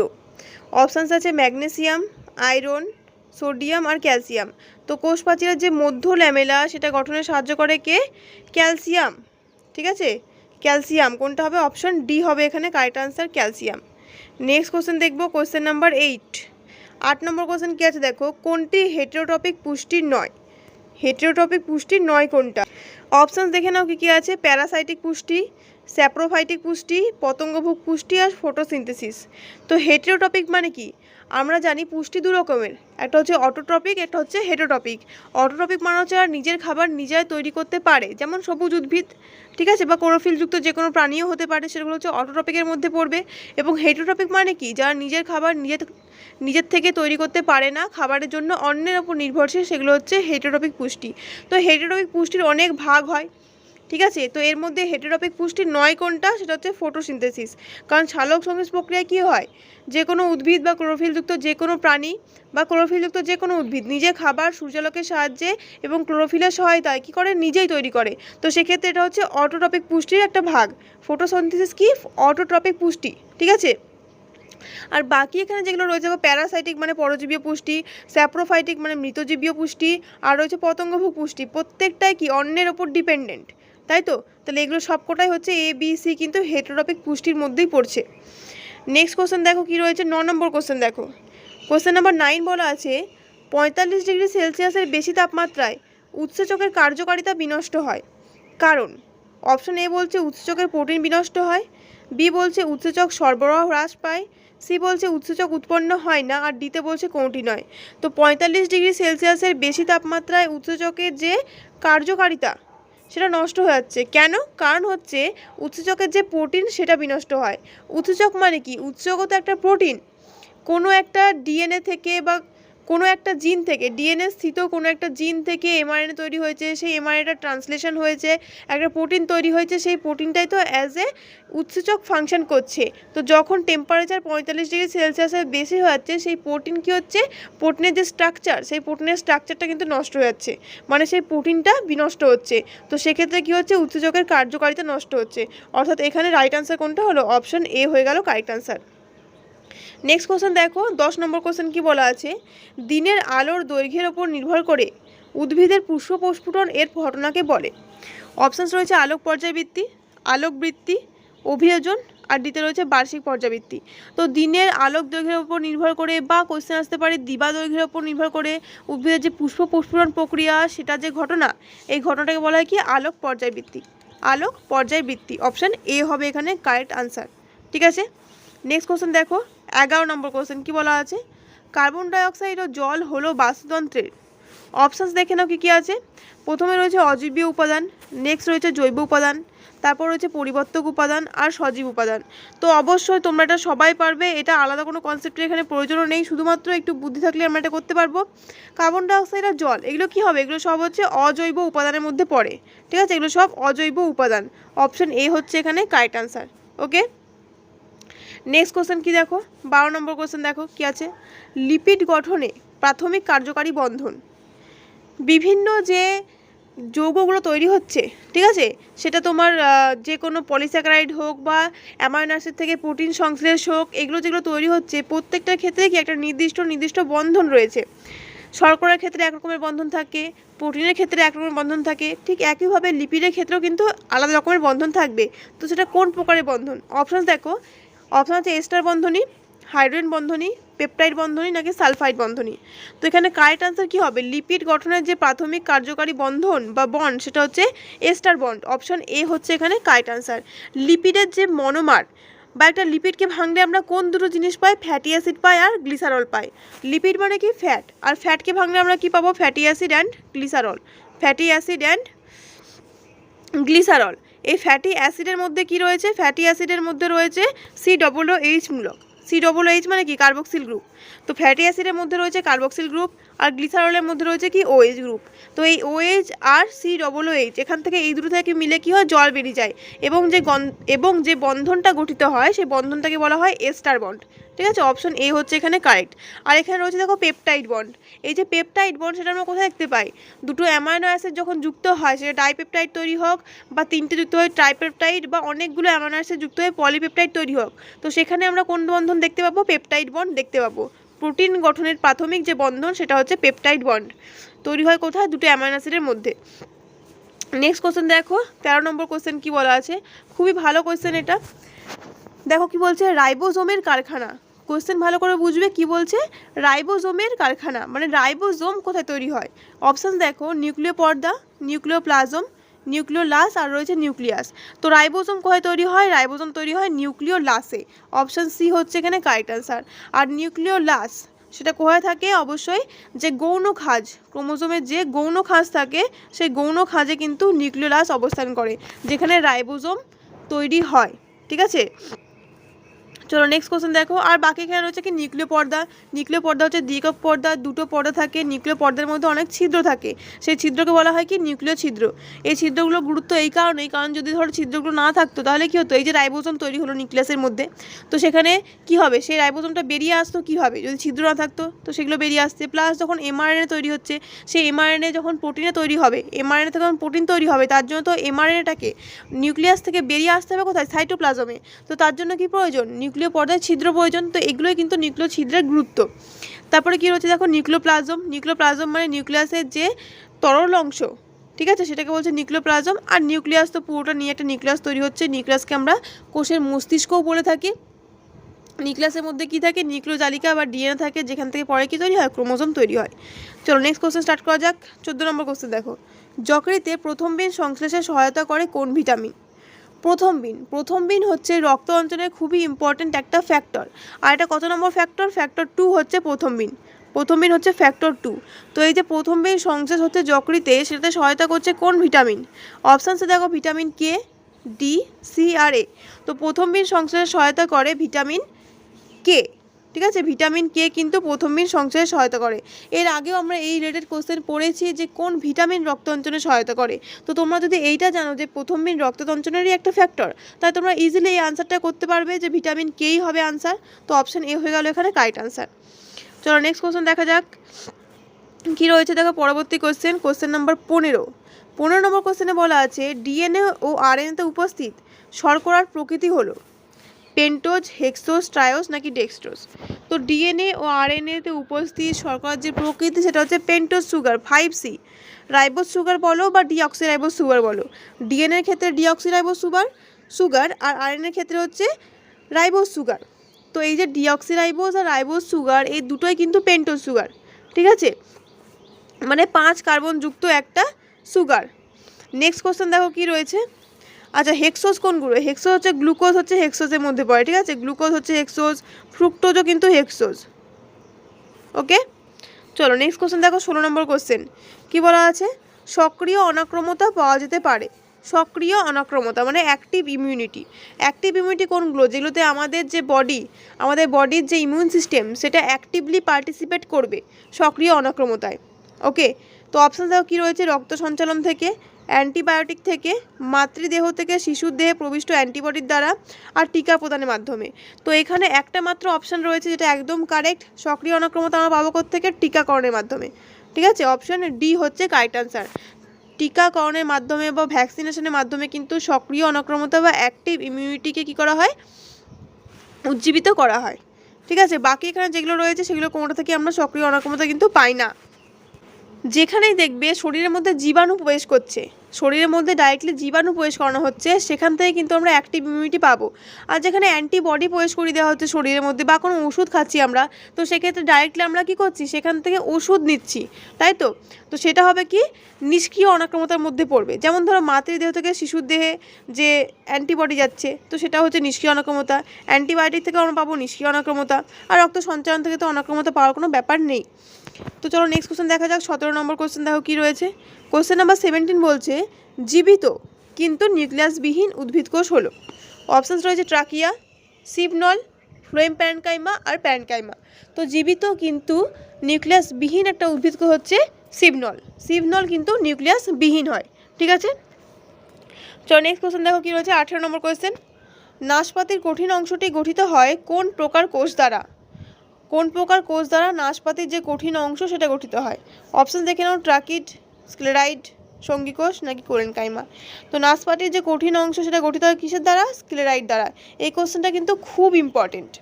অপশানস আছে ম্যাগনেসিয়াম, আয়রন, সোডিয়াম আর ক্যালসিয়াম। তো কোষ প্রাচীরের যে মধ্য ল্যামেলা সেটা গঠনে সাহায্য করে কে? ক্যালসিয়াম, ঠিক আছে। ক্যালসিয়াম কোনটা হবে? অপশন ডি হবে এখানে correct answer, calcium. Next question দেখবো, কোশ্চেন নাম্বার 8। 8 নম্বর কোশ্চেন কী আছে দেখো। কোনটি হেটেরোটপিক পুষ্টির নয়? হেটেরোটপিক পুষ্টির নয় কোনটা? অপশানস দেখে নাও কী কী আছে। প্যারাসাইটিক পুষ্টি, স্যাপ্রোফাইটিক পুষ্টি, পতঙ্গভোগ পুষ্টি আর ফটোসিনথেসিস। তো হেটেরোটপিক মানে কি? আমরা জানি পুষ্টি দু রকমের, একটা হচ্ছে অটোট্রপিক, একটা হচ্ছে হেটেরোট্রপিক। অটোট্রপিক মানে হচ্ছে আর নিজের খাবার নিজেরাই তৈরি করতে পারে, যেমন সবুজ উদ্ভিদ, ঠিক আছে, বা ক্লোরোফিলযুক্ত যে কোনো প্রাণীও হতে পারে, সেগুলো হচ্ছে অটোট্রপিকের মধ্যে পড়বে। এবং হেটেরোট্রপিক মানে কি, যারা নিজের খাবার নিজের থেকে তৈরি করতে পারে না, খাবারের জন্য অন্যের ওপর নির্ভরশীল, সেগুলো হচ্ছে হেটেরোট্রপিক পুষ্টি। তো হেটেরোট্রপিক পুষ্টির অনেক ভাগ হয়, ঠিক আছে। তো এর মধ্যে হেটেরোট্রপিক পুষ্টির নয় কোনটা, সেটা হচ্ছে ফটোসিনথেসিস। কারণ সালোক সংশ্লেষ প্রক্রিয়ায় কী হয়, যে কোনো উদ্ভিদ বা ক্লোরোফিলযুক্ত যে কোনো প্রাণী বা ক্লোরোফিলযুক্ত যে কোনো উদ্ভিদ নিজে খাবার সূর্যালোকের সাহায্যে এবং ক্লোরোফিলের সহায়তায় কী করে, নিজেই তৈরি করে। তো সেক্ষেত্রে এটা হচ্ছে অটোট্রপিক পুষ্টির একটা ভাগ। ফটোসিনথেসিস কি, অটোট্রপিক পুষ্টি, ঠিক আছে। আর বাকি এখানে যেগুলো রয়েছে, প্যারাসাইটিক মানে পরজীবীয় পুষ্টি, স্যাপ্রোফাইটিক মানে মৃতজীবীয় পুষ্টি, আর রয়েছে পতঙ্গভোগ পুষ্টি, প্রত্যেকটাই কি অন্যের ওপর ডিপেন্ডেন্ট, তাই তো। তাহলে এগুলো সবকটাই হচ্ছে এ বি সি কিন্তু হেটেরোট্রপিক পুষ্টির মধ্যেই পড়ছে। নেক্সট কোশ্চেন দেখো কি রয়েছে, 9 নম্বর কোশ্চেন দেখো। কোশ্চেন নাম্বার 9 বলা আছে 45 ডিগ্রি সেলসিয়াসের বেশি তাপমাত্রায় উৎসেচকের কার্যকারিতা বিনষ্ট হয়। কারণ অপশন এ বলছে উৎসেচকের প্রোটিন বিনষ্ট হয়, বি বলছে উৎসেচক সরবরাহ হ্রাস পায়, সি বলছে উৎসেচক উৎপন্ন হয় না, আর ডিতে বলছে কোনটি নয়। তো 45 ডিগ্রি সেলসিয়াসের বেশি তাপমাত্রায় উৎসেচকের যে কার্যকারিতা সেটা নষ্ট হয়ে যাচ্ছে। কেন? কারণ হচ্ছে উৎসেচকের যে প্রোটিন সেটা বিনষ্ট হয়। উৎসেচক মানে কি, উৎসেচকও তো একটা প্রোটিন। কোনো একটা ডিএনএ থেকে বা কোনো একটা জিন থেকে, ডিএনএ স্থিত কোনো একটা জিন থেকে এমআরএনএ তৈরি হয়েছে, সেই এমআরএনএটা ট্রান্সলেশন হয়েছে, একটা প্রোটিন তৈরি হয়েছে, সেই প্রোটিনটাই তো অ্যাজ এ উৎসেচক ফাংশন করছে। তো যখন টেম্পারেচার 45 ডিগ্রি সেলসিয়াসের বেশি হয়ে যাচ্ছে, সেই প্রোটিন কী হচ্ছে, প্রোটিনের যে স্ট্রাকচার, সেই প্রোটিনের স্ট্রাকচারটা কিন্তু নষ্ট হয়ে যাচ্ছে, মানে সেই প্রোটিনটা বিনষ্ট হচ্ছে। তো সেক্ষেত্রে কী হচ্ছে, উৎসেচকের কার্যকারিতা নষ্ট হচ্ছে। অর্থাৎ এখানে রাইট আনসার কোনটা হলো, অপশন এ হয়ে গেল কারেক্ট আনসার। নেক্সট কোশ্চেন দেখো, 10 নম্বর কোশ্চেন কি বলা আছে, দিনের আলোর দৈর্ঘ্যের ওপর নির্ভর করে উদ্ভিদের পুষ্প প্রস্ফুটন এর ঘটনাকে বলে। অপশানস রয়েছে আলোক পর্যায়বৃত্তি, আলোকবৃত্তি, অভিয়োজন, আর ডিতে রয়েছে বার্ষিক পর্যাবৃত্তি। তো দিনের আলোক দৈর্ঘ্যের উপর নির্ভর করে, বা কোশ্চেন আসতে পারে দিবা দৈর্ঘ্যের উপর নির্ভর করে উদ্ভিদের যে পুষ্প প্রস্ফুটন প্রক্রিয়া, সেটা যে ঘটনা, এই ঘটনাটাকে বলা হয় কি, আলোক পর্যায়বৃত্তি। আলোক পর্যায়বৃত্তি, অপশান এ হবে এখানে কারেক্ট আনসার, ঠিক আছে। নেক্সট কোশ্চেন দেখো, 11 নম্বর কোশ্চেন কি বলা আছে, কার্বন ডাইঅক্সাইড ও জল হলো বাস্তুতন্ত্রের। অপশানস দেখে নাও কী কী আছে। প্রথমে রয়েছে অজৈবীয় উপাদান, নেক্সট রয়েছে জৈব উপাদান, তারপর রয়েছে পরিবর্তক উপাদান, আর সজীব উপাদান। তো অবশ্যই তোমরা এটা সবাই পারবে, এটা আলাদা কোনো কনসেপ্টের এখানে প্রয়োজনও নেই, শুধুমাত্র একটু বুদ্ধি থাকলে আমরা এটা করতে পারবো। কার্বন ডাইঅক্সাইড আর জল এগুলো কী হবে, এগুলো সব হচ্ছে অজৈব উপাদানের মধ্যে পড়ে, ঠিক আছে, এগুলো সব অজৈব উপাদান। অপশান এ হচ্ছে এখানে কারেক্ট আনসার, ওকে। নেক্সট কোশ্চেন কি দেখো, 12 নম্বর কোশ্চেন দেখো কি আছে, লিপিড গঠনে প্রাথমিক কার্যকারী বন্ধন। বিভিন্ন যে যৌগগুলো তৈরি হচ্ছে, ঠিক আছে, সেটা তোমার যে কোনো পলিস্যাকারাইড হোক বা অ্যামাইনো অ্যাসিড থেকে প্রোটিন সংশ্লেষ হোক, এগুলো যেগুলো তৈরি হচ্ছে প্রত্যেকটার ক্ষেত্রে কি একটা নির্দিষ্ট বন্ধন রয়েছে। শর্করার ক্ষেত্রে এক রকমের বন্ধন থাকে, প্রোটিনের ক্ষেত্রে এক রকমের বন্ধন থাকে, ঠিক একইভাবে লিপিডের ক্ষেত্রেও কিন্তু আলাদা রকমের বন্ধন থাকবে। তো সেটা কোন প্রকারের বন্ধন, অপশান দেখো। অপশান আছে এস্টার বন্ধনী, হাইড্রোজেন বন্ধনী, পেপটাইড বন্ধনী, নাকি সালফাইড বন্ধনী। তো এখানে কারেক্ট আনসার কী হবে, লিপিড গঠনের যে প্রাথমিক কার্যকারী বন্ধন বা বন্ড, সেটা হচ্ছে এস্টার বন্ড। অপশান এ হচ্ছে এখানে কারেক্ট আনসার। লিপিডের যে মনোমার বা একটা লিপিডকে ভাঙলে আমরা কোন দুটো জিনিস পাই, ফ্যাটি অ্যাসিড পাই আর গ্লিসারল পাই। লিপিড মানে কি, ফ্যাট, আর ফ্যাটকে ভাঙলে আমরা কি পাবো, fatty acid and glycerol. Fatty acid and glycerol. এই ফ্যাটি অ্যাসিডের মধ্যে কি রয়েছে, ফ্যাটি অ্যাসিডের মধ্যে রয়েছে COOH মূলক। COOH মানে কি, কার্বক্সিল গ্রুপ। তো ফ্যাটি অ্যাসিডের মধ্যে রয়েছে কার্বক্সিল গ্রুপ, আর গ্লিসারলের মধ্যে রয়েছে কি, OH গ্রুপ। তো এই OH আর COOH এখান থেকে এই দুটো থেকে মিলে কি হয়, জল বেরিয়ে যায়, এবং যে বন্ধনটা গঠিত হয় সেই বন্ধনটাকে বলা হয় এস্টার বন্ড, ঠিক আছে। অপশন এ হচ্ছে এখানে কারেক্ট। আর এখানে রয়েছে দেখো পেপটাইড বন্ড। এই যে পেপটাইড বন্ড, সেটা আমরা কোথায় দেখতে পাই, দুটো অ্যামাইনো অ্যাসিড যখন যুক্ত হয়, সেটা ডাইপেপটাইড তৈরি হোক, বা তিনটে যুক্ত হয়ে ট্রাইপেপটাইড, বা অনেকগুলো অ্যামাইনো অ্যাসিড যুক্ত হয়ে পলিপেপটাইড তৈরি হোক। তো সেখানে আমরা কোন বন্ধন দেখতে পাবো, পেপটাইড বন্ড দেখতে পাবো। প্রোটিন গঠনের প্রাথমিক যে বন্ধন, সেটা হচ্ছে পেপটাইড বন্ড, তৈরি হয় কোথায়, দুটো অ্যামাইনো অ্যাসিডের মধ্যে। নেক্সট কোশ্চেন দেখো, 13 নম্বর কোশ্চেন কি বলা আছে, খুবই ভালো কোশ্চেন এটা। দেখো কি বলছে, রাইবোজোমের কারখানা। কোশ্চেন ভালো করে বুঝবে, কি বলছে, রাইবোজোমের কারখানা মানে রাইবোজোম কোথায় তৈরি হয়। অপশান দেখো, নিউক্লিয় পর্দা, নিউক্লিওপ্লাজম, নিউক্লিওলাস আর রয়েছে নিউক্লিয়াস। তো রাইবোসোম কোথায় তৈরি হয়? রাইবোসোম তৈরি হয় নিউক্লিওলাসে। অপশান সি হচ্ছে এখানে কারেক্ট অ্যান্সার। আর নিউক্লিওলাস সেটা কোথায় থাকে? অবশ্যই যে গৌণ খাঁজ, ক্রোমোজোমের যে গৌণ খাঁজ থাকে সেই গৌণ খাঁজে কিন্তু নিউক্লিওলাস অবস্থান করে, যেখানে রাইবোসোম তৈরি হয়। ঠিক আছে, চলো নেক্সট কোশ্চেন দেখো। আর বাকি এখানে রয়েছে কি নিউক্লিয় পর্দা। নিউক্লিয় পর্দা হচ্ছে দ্বিএকক পর্দা, দুটো পর্দা থাকে। নিউক্লিয় পর্দার মধ্যে অনেক ছিদ্র থাকে, সেই ছিদ্রকে বলা হয় কি নিউক্লিয় ছিদ্র। এই ছিদ্রগুলোর গুরুত্ব এই কারণেই, কারণ যদি ধরো ছিদ্রগুলো না থাকতো তাহলে কী হতো? এই যে রাইবোসোম তৈরি হলো নিউক্লিয়াসের মধ্যে, তো সেখানে কি হবে? সেই রাইবোসোমটা বেরিয়ে আসতো কীভাবে? যদি ছিদ্র না থাকতো তো সেগুলো বেরিয়ে আসতে। প্লাস যখন এমআরএনএ তৈরি হচ্ছে, সেই এমআরএনএ যখন প্রোটিনে তৈরি হবে, এমআরএনএ থেকে যখন প্রোটিন তৈরি হবে, তার জন্য তো এমআরএনএটাকে নিউক্লিয়াস থেকে বেরিয়ে আসতে হবে কোথায়? সাইটোপ্লাজমে। তো তার জন্য কি প্রয়োজন? নিউক্লিয় পর্দায় ছিদ্র প্রয়োজন। তো এগুলোই কিন্তু নিউক্লিয় ছিদ্রের গুরুত্ব। তারপরে কি রয়েছে দেখো, নিউক্লিওপ্লাজম। নিউক্লিওপ্লাজম মানে নিউক্লিয়াসের যে তরল অংশ, ঠিক আছে, সেটাকে বলছে নিউক্লিওপ্লাজম। আর নিউক্লিয়াস তো পুরোটা নিয়ে একটা নিউক্লিয়াস তৈরি হচ্ছে। নিউক্লিয়াসকে আমরা কোষের মস্তিষ্কও বলে থাকি। নিউক্লিয়াসের মধ্যে কি থাকে? নিউক্লিওজালিকা বা ডিএনএ থাকে, যেখান থেকে পরে কি তৈরি হয়? ক্রোমোজোম তৈরি হয়। চলো নেক্সট কোশ্চেন স্টার্ট করা যাক। 14 নম্বর কোশ্চেন দেখো, যকৃতে প্রথম বিন সংশ্লেষে সহায়তা করে কোন ভিটামিন? প্রথম বিন হচ্ছে রক্ত অঞ্চলের খুবই ইম্পর্ট্যান্ট একটা ফ্যাক্টর। আর এটা কত নম্বর ফ্যাক্টর? ফ্যাক্টর 2 হচ্ছে প্রথম বিন হচ্ছে ফ্যাক্টর 2। তো এই যে প্রথম বিন সংশ্লেষ হচ্ছে যকৃতে, সেটাতে সহায়তা করছে কোন ভিটামিন? অপশানসে দেখো ভিটামিন কে, ডি, সি আর এ। তো প্রথম বিন সংশ্লেষে সহায়তা করে ভিটামিন কে। ঠিক আছে, ভিটামিন কে কিন্তু প্রথম বিন সংশ্লেষে সহায়তা করে। এর আগেও আমরা এই রিলেটেড কোশ্চেন পড়েছি যে কোন ভিটামিন রক্ত অঞ্চলে সহায়তা করে। তো তোমরা যদি এইটা জানো যে প্রথম বিন রক্ত অঞ্চলেরই একটা ফ্যাক্টর, তাই তোমরা ইজিলি এই আনসারটা করতে পারবে যে ভিটামিন কেই হবে আনসার। তো অপশান এ হয়ে গেল এখানে কারেক্ট আনসার। চলো নেক্সট কোশ্চেন দেখা যাক কী রয়েছে। দেখো পরবর্তী কোশ্চেন নাম্বার 15 নম্বর কোশ্চেনে বলা আছে ডিএনএ ও আরএনএতে উপস্থিত শর্করার প্রকৃতি হলো পেন্টোজ, হেক্সোজ, ট্রায়োজ নাকি ডেক্সট্রোজ? তো ডিএনএ ও আরএনএতে উপস্থিত শর্করার যে প্রকৃতি সেটা হচ্ছে pentose sugar, 5C। Ribose sugar বলো বা ডিঅক্সিরাইবোজ সুগার বলো, ডিএনএর ক্ষেত্রে ডিঅক্সিরাইবোজ সুগার আর আরএনএর ক্ষেত্রে হচ্ছে রাইবোজ সুগার। তো এই যে ডিঅক্সিরাইবোজ আর রাইবোজ সুগার এই দুটোই কিন্তু পেন্টোজ সুগার। ঠিক আছে, মানে 5 কার্বন যুক্ত একটা সুগার। নেক্সট কোশ্চেন দেখো কি রয়েছে। আচ্ছা, হেক্সোজ কোনগুলো? হেক্সোজ হচ্ছে গ্লুকোজ, হচ্ছে হেক্সোজের মধ্যে পড়ে। ঠিক আছে, গ্লুকোজ হচ্ছে হেক্সোজ, ফ্রুক্টোজও কিন্তু হেক্সোজ। ওকে, চলো নেক্সট কোশ্চেন দেখো। 16 নম্বর কোশ্চেন কি বলা আছে? সক্রিয় অনাক্রমতা পাওয়া যেতে পারে। সক্রিয় অনাক্রমতা মানে অ্যাক্টিভ ইমিউনিটি। অ্যাক্টিভ ইমিউনিটি কোনগুলো? যেগুলোতে আমাদের যে আমাদের বডির যে ইমিউন সিস্টেম সেটা অ্যাক্টিভলি পার্টিসিপেট করবে সক্রিয় অনাক্রমতায়। ওকে, তো অপশান দেখো কী রয়েছে। রক্ত সঞ্চালন থেকে, অ্যান্টিবায়োটিক থেকে, মাতৃদেহ থেকে শিশুর দেহে প্রবিষ্ট অ্যান্টিবডির দ্বারা, আর টিকা প্রদানের মাধ্যমে। তো এখানে একটা মাত্র অপশান রয়েছে যেটা একদম কারেক্ট। সক্রিয় অনাক্রমতা আমরা পাবো থেকে টিকাকরণের মাধ্যমে। ঠিক আছে, অপশান ডি হচ্ছে কারেক্ট আনসার। টিকাকরণের মাধ্যমে বা ভ্যাকসিনেশনের মাধ্যমে কিন্তু সক্রিয় অনাক্রমতা বা অ্যাক্টিভ ইমিউনিটিকে কী করা হয়? উজ্জীবিত করা হয়। ঠিক আছে, বাকি এখানে যেগুলো রয়েছে সেগুলো কোনোটা থেকে আমরা সক্রিয় অনাক্রমতা কিন্তু পাই না। যেখানেই দেখবে শরীরের মধ্যে জীবাণু প্রবেশ করছে, শরীরের মধ্যে ডাইরেক্টলি জীবাণু প্রবেশ করানো হচ্ছে, সেখান থেকে কিন্তু আমরা অ্যাক্টিভ ইমিউনিটি পাবো। আর যেখানে অ্যান্টিবডি প্রবেশ করিয়ে দেওয়া হচ্ছে শরীরের মধ্যে, বা কোনো ওষুধ খাচ্ছি আমরা, তো সেক্ষেত্রে ডাইরেক্টলি আমরা কী করছি? সেখান থেকে ওষুধ নিচ্ছি, তাই তো? তো সেটা হবে কি? নিষ্ক্রিয় অনাক্রমতার মধ্যে পড়বে। যেমন ধরো মাতৃদেহ থেকে শিশুর দেহে যে অ্যান্টিবডি যাচ্ছে, তো সেটা হচ্ছে নিষ্ক্রিয় অনাক্রমতা। অ্যান্টিবায়োটিক থেকে আমরা পাবো নিষ্ক্রিয় অনাক্রমতা। আর রক্ত সঞ্চালন থেকে তো অনাক্রমতা পাওয়ার কোনো ব্যাপার নেই। তো চলো নেক্সট কোশ্চেন দেখা যাক। 17 নম্বর কোশ্চেন দেখো কী রয়েছে। কোশ্চেন নাম্বার 17 বলছে জীবিত কিন্তু নিউক্লিয়াসবিহীন উদ্ভিদ কোষ হলো। অপশানস রয়েছে ট্রাকিয়া, সিপনল, ফ্লোয়েম প্যারেনকাইমা আর প্যারেনকাইমা। তো জীবিত কিন্তু নিউক্লিয়াসবিহীন একটা উদ্ভিদ কোষ হচ্ছে সিপনল। সিপনল কিন্তু নিউক্লিয়াসবিহীন হয়। ঠিক আছে, চলো নেক্সট কোশ্চেন দেখো কী রয়েছে। 18 নম্বর কোশ্চেন, নাশপাতির কঠিন অংশটি গঠিত হয় কোন প্রকার কোষ দ্বারা? কোন প্রকার কোষ দ্বারা নাশপাতির যে কঠিন অংশ সেটা গঠিত হয়? অপশান দেখে নাও, ট্রাকিড, স্ক্লেরাইড, সঙ্গী কোষ নাকি কোরেনকাইমা। তো নাশপাতির যে কঠিন অংশ সেটা গঠিত হয় কিসের দ্বারা? স্ক্লেরাইড দ্বারা। এই কোশ্চেনটা কিন্তু খুব ইম্পর্টেন্ট।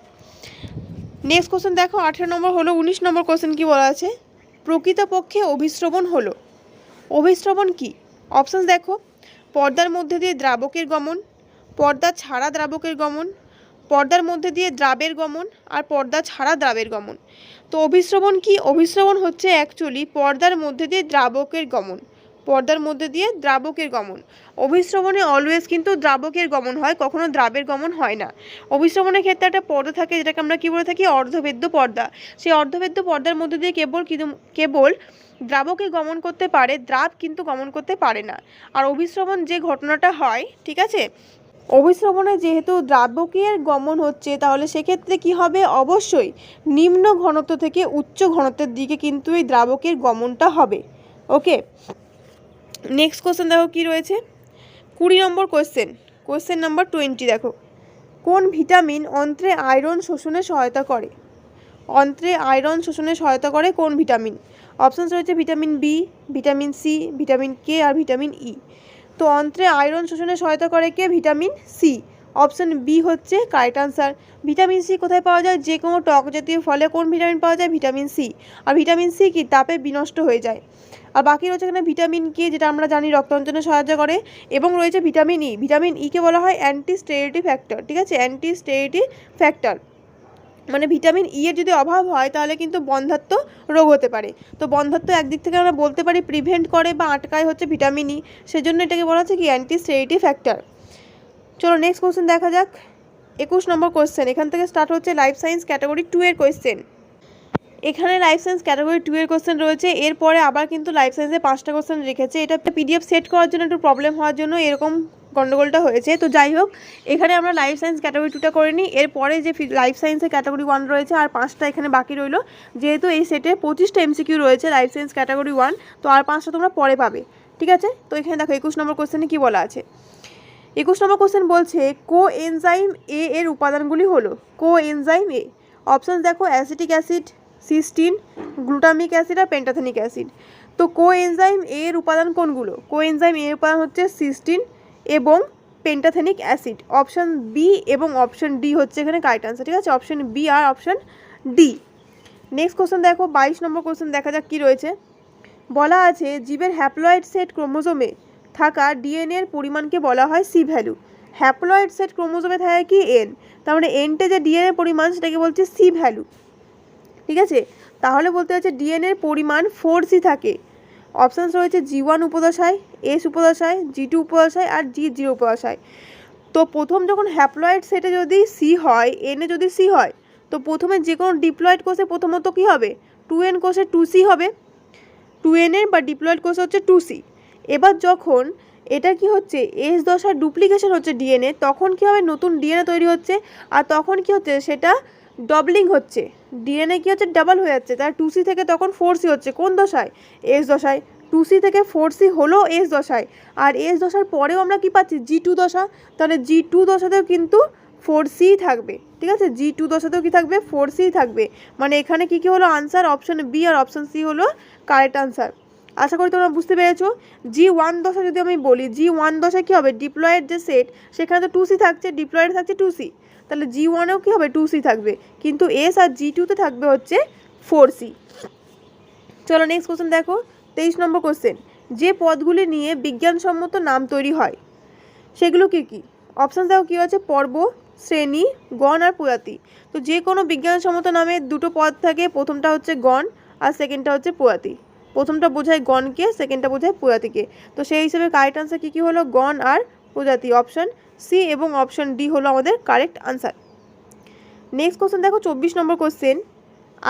নেক্সট কোশ্চেন দেখো 18 নম্বর হলো। 19 নম্বর কোশ্চেন কি বলা আছে? প্রকৃতপক্ষে অভিস্রবণ হলো। অভিস্রবণ কি? অপশান দেখো, পর্দার মধ্যে দিয়ে দ্রাবকের গমন, পর্দা ছাড়া দ্রাবকের গমন, পর্দার মধ্যে দিয়ে দ্রাবের গমন, আর পর্দা ছাড়া দ্রাবের গমন। তো অভিস্রবণ কি? অভিস্রবণ হচ্ছে অ্যাকচুয়ালি পর্দার মধ্যে দিয়ে দ্রাবকের গমন। পর্দার মধ্যে দিয়ে দ্রাবকের গমন। অভিস্রবণে অলওয়েজ কিন্তু দ্রাবকের গমন হয়, কখনো দ্রাবের গমন হয় না। অভিস্রবণের ক্ষেত্রে একটা পর্দা থাকে যেটাকে আমরা কী বলে থাকি, অর্ধবেদ্য পর্দা। সেই অর্ধবেদ্য পর্দার মধ্যে দিয়ে কেবল দ্রাবকে গমন করতে পারে, দ্রাব কিন্তু গমন করতে পারে না। আর অভিস্রবণ যে ঘটনাটা হয়, ঠিক আছে, অভিস্রবণে যেহেতু দ্রাবকের গমন হচ্ছে, তাহলে সেক্ষেত্রে কি হবে, অবশ্যই নিম্ন ঘনত্ব থেকে উচ্চ ঘনত্বের দিকে কিন্তু এই দ্রাবকের গমনটা হবে। ওকে, নেক্সট কোশ্চেন দেখো কি রয়েছে, 20 নম্বর কোশ্চেন নাম্বার 20 দেখো, কোন ভিটামিন অন্ত্রে আয়রন শোষণে সহায়তা করে? অন্ত্রে আয়রন শোষণে সহায়তা করে কোন ভিটামিন? অপশানস রয়েছে vitamin B, vitamin C, vitamin K আর ভিটামিন ই। তো অন্ত্রে আয়রন শোষণে সহায়তা করে কে? Vitamin C. অপশান বি হচ্ছে কারেক্ট আনসার। ভিটামিন সি কোথায় পাওয়া যায়? যে কোনো টক জাতীয় ফলে কোন ভিটামিন পাওয়া যায়? Vitamin C. আর ভিটামিন সি কি? তাপে বিনষ্ট হয়ে যায়। আর বাকি রয়েছে এখানে ভিটামিন কে, যেটা আমরা জানি রক্তঞ্চনে সহায়তা করে, এবং রয়েছে ভিটামিন ই। ভিটামিন ইকে বলা হয় অ্যান্টি স্টেরিলিটি ফ্যাক্টর, ঠিক আছে, অ্যান্টি স্টেরিলিটি ফ্যাক্টর। মানে ভিটামিন ই এর যদি অভাব হয় তাহলে কিন্তু বন্ধ্যাত্ব রোগ হতে পারে। তো বন্ধ্যাত্ব একদিক থেকে আমরা বলতে পারি প্রিভেন্ট করে বা আটকায় হচ্ছে ভিটামিন ই, সেজন্য এটাকে বলা হচ্ছে কি অ্যান্টি স্টেরিলিটি ফ্যাক্টর। চলো নেক্সট কোশ্চেন দেখা যাক, 21 নম্বর কোশ্চেন। এখান থেকে স্টার্ট হচ্ছে লাইফ সায়েন্স ক্যাটাগরি 2 এর কোশ্চেন। এখানে লাইফ সায়েন্স ক্যাটাগরি 2 এর কোশ্চেন রয়েছে, এরপরে আবার কিন্তু লাইফ সায়েন্সে 5টা কোশ্চেন রেখেছে। এটা পিডিএফ সেট করার জন্য একটু প্রবলেম হওয়ার জন্য এরকম গন্ডগোলটা হয়েছে। তো যাই হোক, এখানে আমরা লাইফ সায়েন্স ক্যাটাগরি 2টা করে নিই, এরপরে যে লাইফ সায়েন্সের ক্যাটাগরি 1 রয়েছে আর 5টা এখানে বাকি রইলো। যেহেতু এই সেটে 25টা এমসিকিউ রয়েছে লাইফ সায়েন্স ক্যাটাগরি 1, তো আর 5টা তোমরা পরে পাবে, ঠিক আছে। তো এখানে দেখো 21 নম্বর কোশ্চেনে কী বলা আছে। 21 নম্বর কোশ্চেন বলছে কোএনজাইম এ এর উপাদানগুলি হলো। কোএনজাইম এ, অপশানস দেখো acetic acid, cystine, glutamic acid আর পেন্টাথেনিক অ্যাসিড। তো কোএনজাইম এ এর উপাদান কোনগুলো? কোএনজাইম এ এর উপাদান হচ্ছে সিস্টিন এবং পেন্টাথেনিক অ্যাসিড। অপশান বি এবং অপশান ডি হচ্ছে এখানে কারেক্ট আনসার, ঠিক আছে, অপশান বি আর অপশান ডি। নেক্সট কোশ্চেন দেখো 22 নম্বর কোশ্চেন, দেখা যাক কী রয়েছে। বলা আছে জীবের হ্যাপ্লয়েড সেট ক্রোমোজোমে থাকা ডিএনএর পরিমাণকে বলা হয় সি ভ্যালু। হ্যাপ্লয়েড সেট ক্রোমোজোমে থাকে কি? এন। তার মানে এনটে যে ডিএনএর পরিমাণ সেটাকে বলছে সি ভ্যালু, ঠিক আছে। তাহলে বলতে হচ্ছে ডিএনএর পরিমাণ 4C থাকে। অপশানস রয়েছে G1 উপদশায়, এস উপদশায়, G2 উপদশায় আর G0 উপদশায়। তো প্রথম যখন হ্যাপ্লয়েড সেটে যদি সি হয়, এনে যদি সি হয়, তো প্রথমে যে কোনো ডিপ্লয়েড কোষে প্রথমত কী হবে? 2N কোষে 2C হবে, 2N এর বা ডিপ্লয়েড কোষে হচ্ছে 2C। এবার যখন এটা কি হচ্ছে, এস দশার ডুপ্লিকেশন হচ্ছে ডিএনএ, তখন কী হবে? নতুন ডিএনএ তৈরি হচ্ছে, আর তখন কি হচ্ছে, সেটা ডবলিং হচ্ছে, ডিএনএ কি হচ্ছে, ডাবল হয়ে যাচ্ছে। তার 2C থেকে তখন 4C হচ্ছে। কোন দশায়? এস দশায়। 2C থেকে 4C হলো এস দশায়, আর এস দশার পরেও আমরা কি পাচ্ছি? G2 দশা। তাহলে G2 দশাতেও কিন্তু 4C থাকবে, ঠিক আছে, G2 দশাতেও কি থাকবে? 4C থাকবে। মানে এখানে কি কি হলো আনসার? অপশান বি আর অপশান সি হলো কারেক্ট আনসার। আশা করি তোমরা বুঝতে পেরেছো। G1 দশা যদি আমি বলি, G1 দশায় কী হবে? ডিপ্লয়েড যে সেট সেখানে তো 2C থাকছে, ডিপ্লয়েড থাকছে 2C, তাহলে G1এও কী হবে? 2C থাকবে, কিন্তু এস আর G2তে থাকবে হচ্ছে 4C। চলো নেক্সট কোশ্চেন দেখো, 23 নম্বর কোশ্চেন। যে পদগুলি নিয়ে বিজ্ঞানসম্মত নাম তৈরি হয় সেগুলো কী কী? অপশান দেখো কী আছে, পর্ব, শ্রেণী, গণ আর প্রজাতি। তো যে কোনো বিজ্ঞানসম্মত নামে দুটো পদ থাকে, প্রথমটা হচ্ছে গণ আর সেকেন্ডটা হচ্ছে প্রজাতি। প্রথমটা বোঝায় গণকে, সেকেন্ডটা বোঝায় প্রজাতিকে। তো সেই হিসেবে কারেক্ট আনসার কী কী হলো? গণ আর প্রজাতি। অপশান সি এবং অপশান ডি হলো আমাদের কারেক্ট আনসার। নেক্সট কোশ্চেন দেখো 24 নম্বর কোশ্চেন।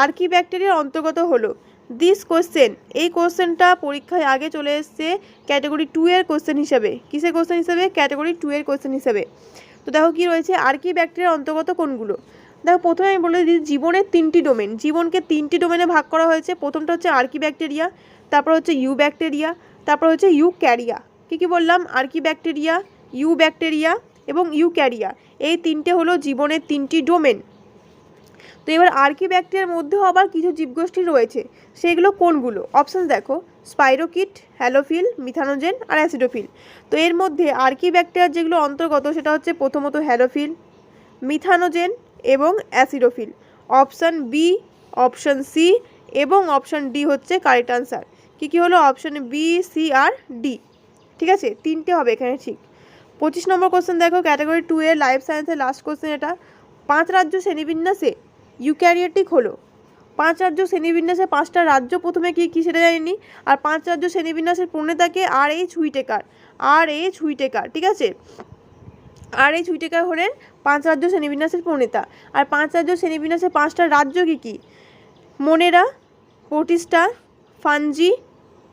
আর্কিব্যাকটেরিয়ার অন্তর্গত হলো। দিস কোশ্চেন, এই কোশ্চেনটা পরীক্ষায় আগে চলে এসছে ক্যাটাগরি 2 এর কোশ্চেন হিসেবে। কিসের কোশ্চেন হিসেবে? ক্যাটাগরি 2 এর কোশ্চেন হিসেবে। তো দেখো কি রয়েছে, আর্কিব্যাকটেরিয়ার অন্তর্গত কোনগুলো? দেখো প্রথমে আমি বলে দিই জীবনের 3টি ডোমেন। জীবনকে 3টি ডোমেনে ভাগ করা হয়েছে। প্রথমটা হচ্ছে আর্কিব্যাকটেরিয়া, তারপর হচ্ছে ইউব্যাকটেরিয়া, তারপর হচ্ছে ইউক্যারিয়া। কী বললাম? আর্কিব্যাকটেরিয়া, ইউব্যাকটেরিয়া এবং ইউক্যারিয়া, এই 3টে হলো জীবনের 3টি ডোমেন। তো এবার আর্কিব্যাকটেরিয়ার মধ্যেও আবার কিছু জীবগোষ্ঠী রয়েছে, সেগুলো কোনগুলো? অপশান দেখো, স্পাইরোকিট, হ্যালোফিল, মিথানোজেন আর অ্যাসিডোফিল। তো এর মধ্যে আর্কিব্যাকটেরিয়ার যেগুলো অন্তর্গত সেটা হচ্ছে প্রথমত হ্যালোফিল, মিথানোজেন এবং অ্যাসিডোফিল। অপশান বি, অপশান সি এবং অপশান ডি হচ্ছে কারেক্ট আনসার। কী হলো? অপশান বি, সি আর ডি, ঠিক আছে, 3টে হবে এখানে ঠিক। 25 নম্বর কোশ্চেন দেখো, ক্যাটাগরি 2 এর লাইফ সায়েন্সের লাস্ট কোশ্চেন এটা। 5 রাজ্য শ্রেণীবিন্যাসে ইউক্যারিওটিক হলো। পাঁচ রাজ্য শ্রেণীবিন্যাসে পাঁচটা রাজ্য প্রথমে কি কি সেটা জানিনি। আর পাঁচ রাজ্য শ্রেণীবিন্যাসের প্রণেতাকে R.H. Whitaker, R.H. হুইটেকার, ঠিক আছে। R.H. হুইটেকার হলেন পাঁচ রাজ্য শ্রেণীবিন্যাসের প্রণেতা। আর পাঁচ রাজ্য শ্রেণীবিন্যাসের পাঁচটা রাজ্য কি কি? মোনেরা, প্রোটিস্টা, ফানজি,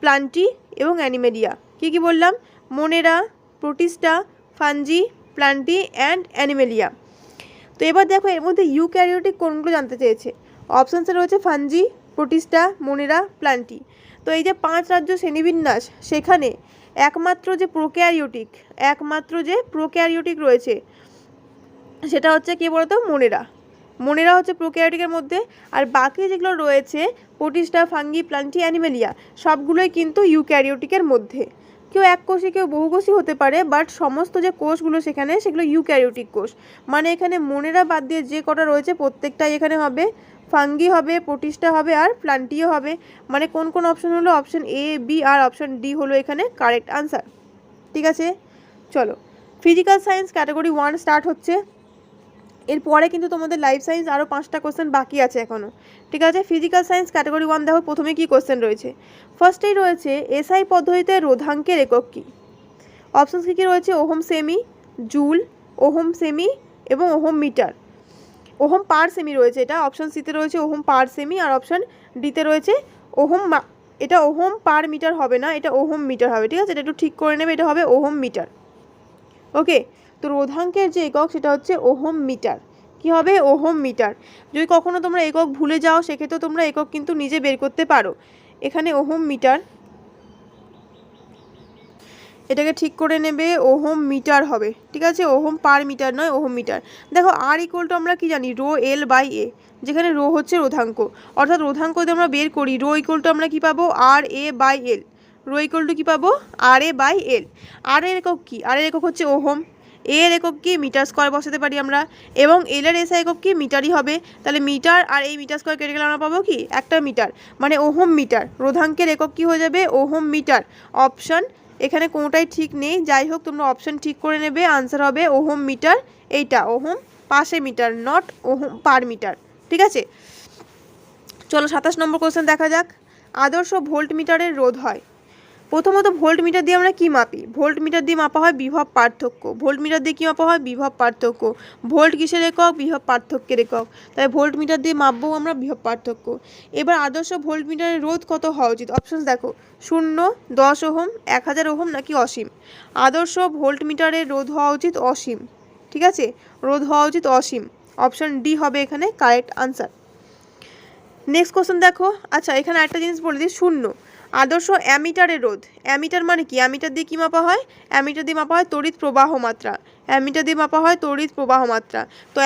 প্লান্টি এবং অ্যানিমেলিয়া। কি কি বললাম? মোনেরা, Protista, fungi, plenty and Animalia. তো এবার দেখো এর মধ্যে ইউক্যারিওটিক কোনগুলো জানতে চেয়েছে। অপশানসে রয়েছে ফানজি, প্রোটিস্টা, মোনেরা, প্লান্টি। তো এই যে পাঁচ রাজ্য শ্রেণীবিন্যাস, সেখানে একমাত্র যে প্রোক্যারিওটিক রয়েছে সেটা হচ্ছে কি বলতো? মোনেরা। মোনেরা হচ্ছে প্রোক্যারিওটিকের মধ্যে। আর বাকি যেগুলো রয়েছে প্রোটিস্টা, ফাঙ্গি, প্লান্টি, অ্যানিমেলিয়া, সবগুলোই কিন্তু ইউক্যারিওটিকের মধ্যে। কেউ এককোষী কেউ বহুকোষী হতে পারে, বাট সমস্ত যে কোষগুলো সেগুলো ইউক্যারিওটিক কোষ। মানে এখানে মোনেরা বাদ দিয়ে যে কটা রয়েছে প্রত্যেকটাই এখানে হবে। ফাঙ্গি হবে, প্রোটিস্টা হবে আর প্লান্টিও হবে। মানে কোন কোন অপশন হলো? অপশন A, B আর অপশন D হলো এখানে কারেক্ট আনসার। ঠিক আছে, চলো ফিজিক্যাল সায়েন্স ক্যাটাগরি 1 স্টার্ট হচ্ছে। এরপরে কিন্তু তোমাদের লাইফ সায়েন্স আরও 5টা কোশ্চেন বাকি আছে এখনও। ঠিক আছে, ফিজিক্যাল সায়েন্স ক্যাটাগরি 1 দেখো প্রথমে কি কোশ্চেন রয়েছে। ফার্স্টেই রয়েছে এসআই পদ্ধতিতে রোধাঙ্কের একক কী? অপশানস কী কী রয়েছে? Ohm semi, joule, ohm semi এবং ওহম মিটার। ওহম পার সেমি রয়েছে এটা। অপশান সিতে রয়েছে ওহম পার সেমি আর অপশান ডিতে রয়েছে ওহম। এটা ওহম পার মিটার হবে না, এটা ওহম মিটার হবে। ঠিক আছে, এটা একটু ঠিক করে নেবে, এটা হবে ওহম মিটার। ওকে, তো রোধাঙ্কের যে একক সেটা হচ্ছে ওহম মিটার। কি হবে? Ohm meter. যদি কখনো তোমরা একক ভুলে যাও সেক্ষেত্রে তোমরা একক কিন্তু নিজে বের করতে পারো। এখানে ওহম মিটার, এটাকে ঠিক করে নেবে, ওহম মিটার হবে। ঠিক আছে, ওহম পার মিটার নয়, ওহম মিটার। দেখো আর ইকুয়াল টু আমরা কি জানি? রো এল বাই এ, যেখানে রো হচ্ছে রোধাঙ্ক। অর্থাৎ রোধাঙ্ক যদি আমরা বের করি, রো ইকুয়াল টু আমরা কি পাবো? আর A by L. Rho equal to কী পাবো? আর এ বাই এল। আর এর একক কি? আর এর একক হচ্ছে ওহম। এর একক কি? মিটার স্কোয়ার বসাতে পারি আমরা। এবং এল এর এসআই একক কি? মিটারই হবে। তাহলে মিটার আর এই মিটার স্কোয়ার কেটে গেলে আমরা পাবো কি? একটা মিটার, মানে ওহম মিটার। রোধাঙ্কের একক কি হয়ে যাবে? Ohm metre. অপশান এখানে কোনোটাই ঠিক নেই, যাই হোক তোমরা অপশান ঠিক করে নেবে। আনসার হবে ওহম মিটার। এইটা ওহম পাশে meter, not ohm per meter. ঠিক আছে, চলো 27 নম্বর কোশ্চেন দেখা যাক। আদর্শ ভোল্ট মিটারের রোধ হয়। প্রথমত ভোল্ট মিটার দিয়ে আমরা কি মাপি? ভোল্ট মিটার দিয়ে মাপা হয় বিভব পার্থক্য। ভোল্ট মিটার দিয়ে কী মাপা হয়? বিভব পার্থক্য। ভোল্ট কিসের একক? বিভব পার্থক্যের একক। তাই ভোল্ট মিটার দিয়ে মাপবো আমরা বিভব পার্থক্য। এবার আদর্শ ভোল্ট মিটারের রোধ কত হওয়া উচিত? অপশান দেখো, 0, 10 ওহম, 1000 ওহম নাকি অসীম। আদর্শ ভোল্ট মিটারের রোধ হওয়া উচিত অসীম। ঠিক আছে, রোধ হওয়া উচিত অসীম। অপশান ডি হবে এখানে কারেক্ট আনসার। নেক্সট কোশ্চেন দেখো। আচ্ছা, এখানে একটা জিনিস বলে দিই, 0 আদর্শ অ্যামিটারের রোধ। অ্যামিটার মানে কি? অ্যামিটার দিয়ে কী মাপা হয়? অ্যামিটার দিয়ে মাপা হয় তড়িৎ প্রবাহ মাত্রা। অ্যামিটার দিয়ে মাপা হয় তড়িৎ প্রবাহ মাত্রা। তো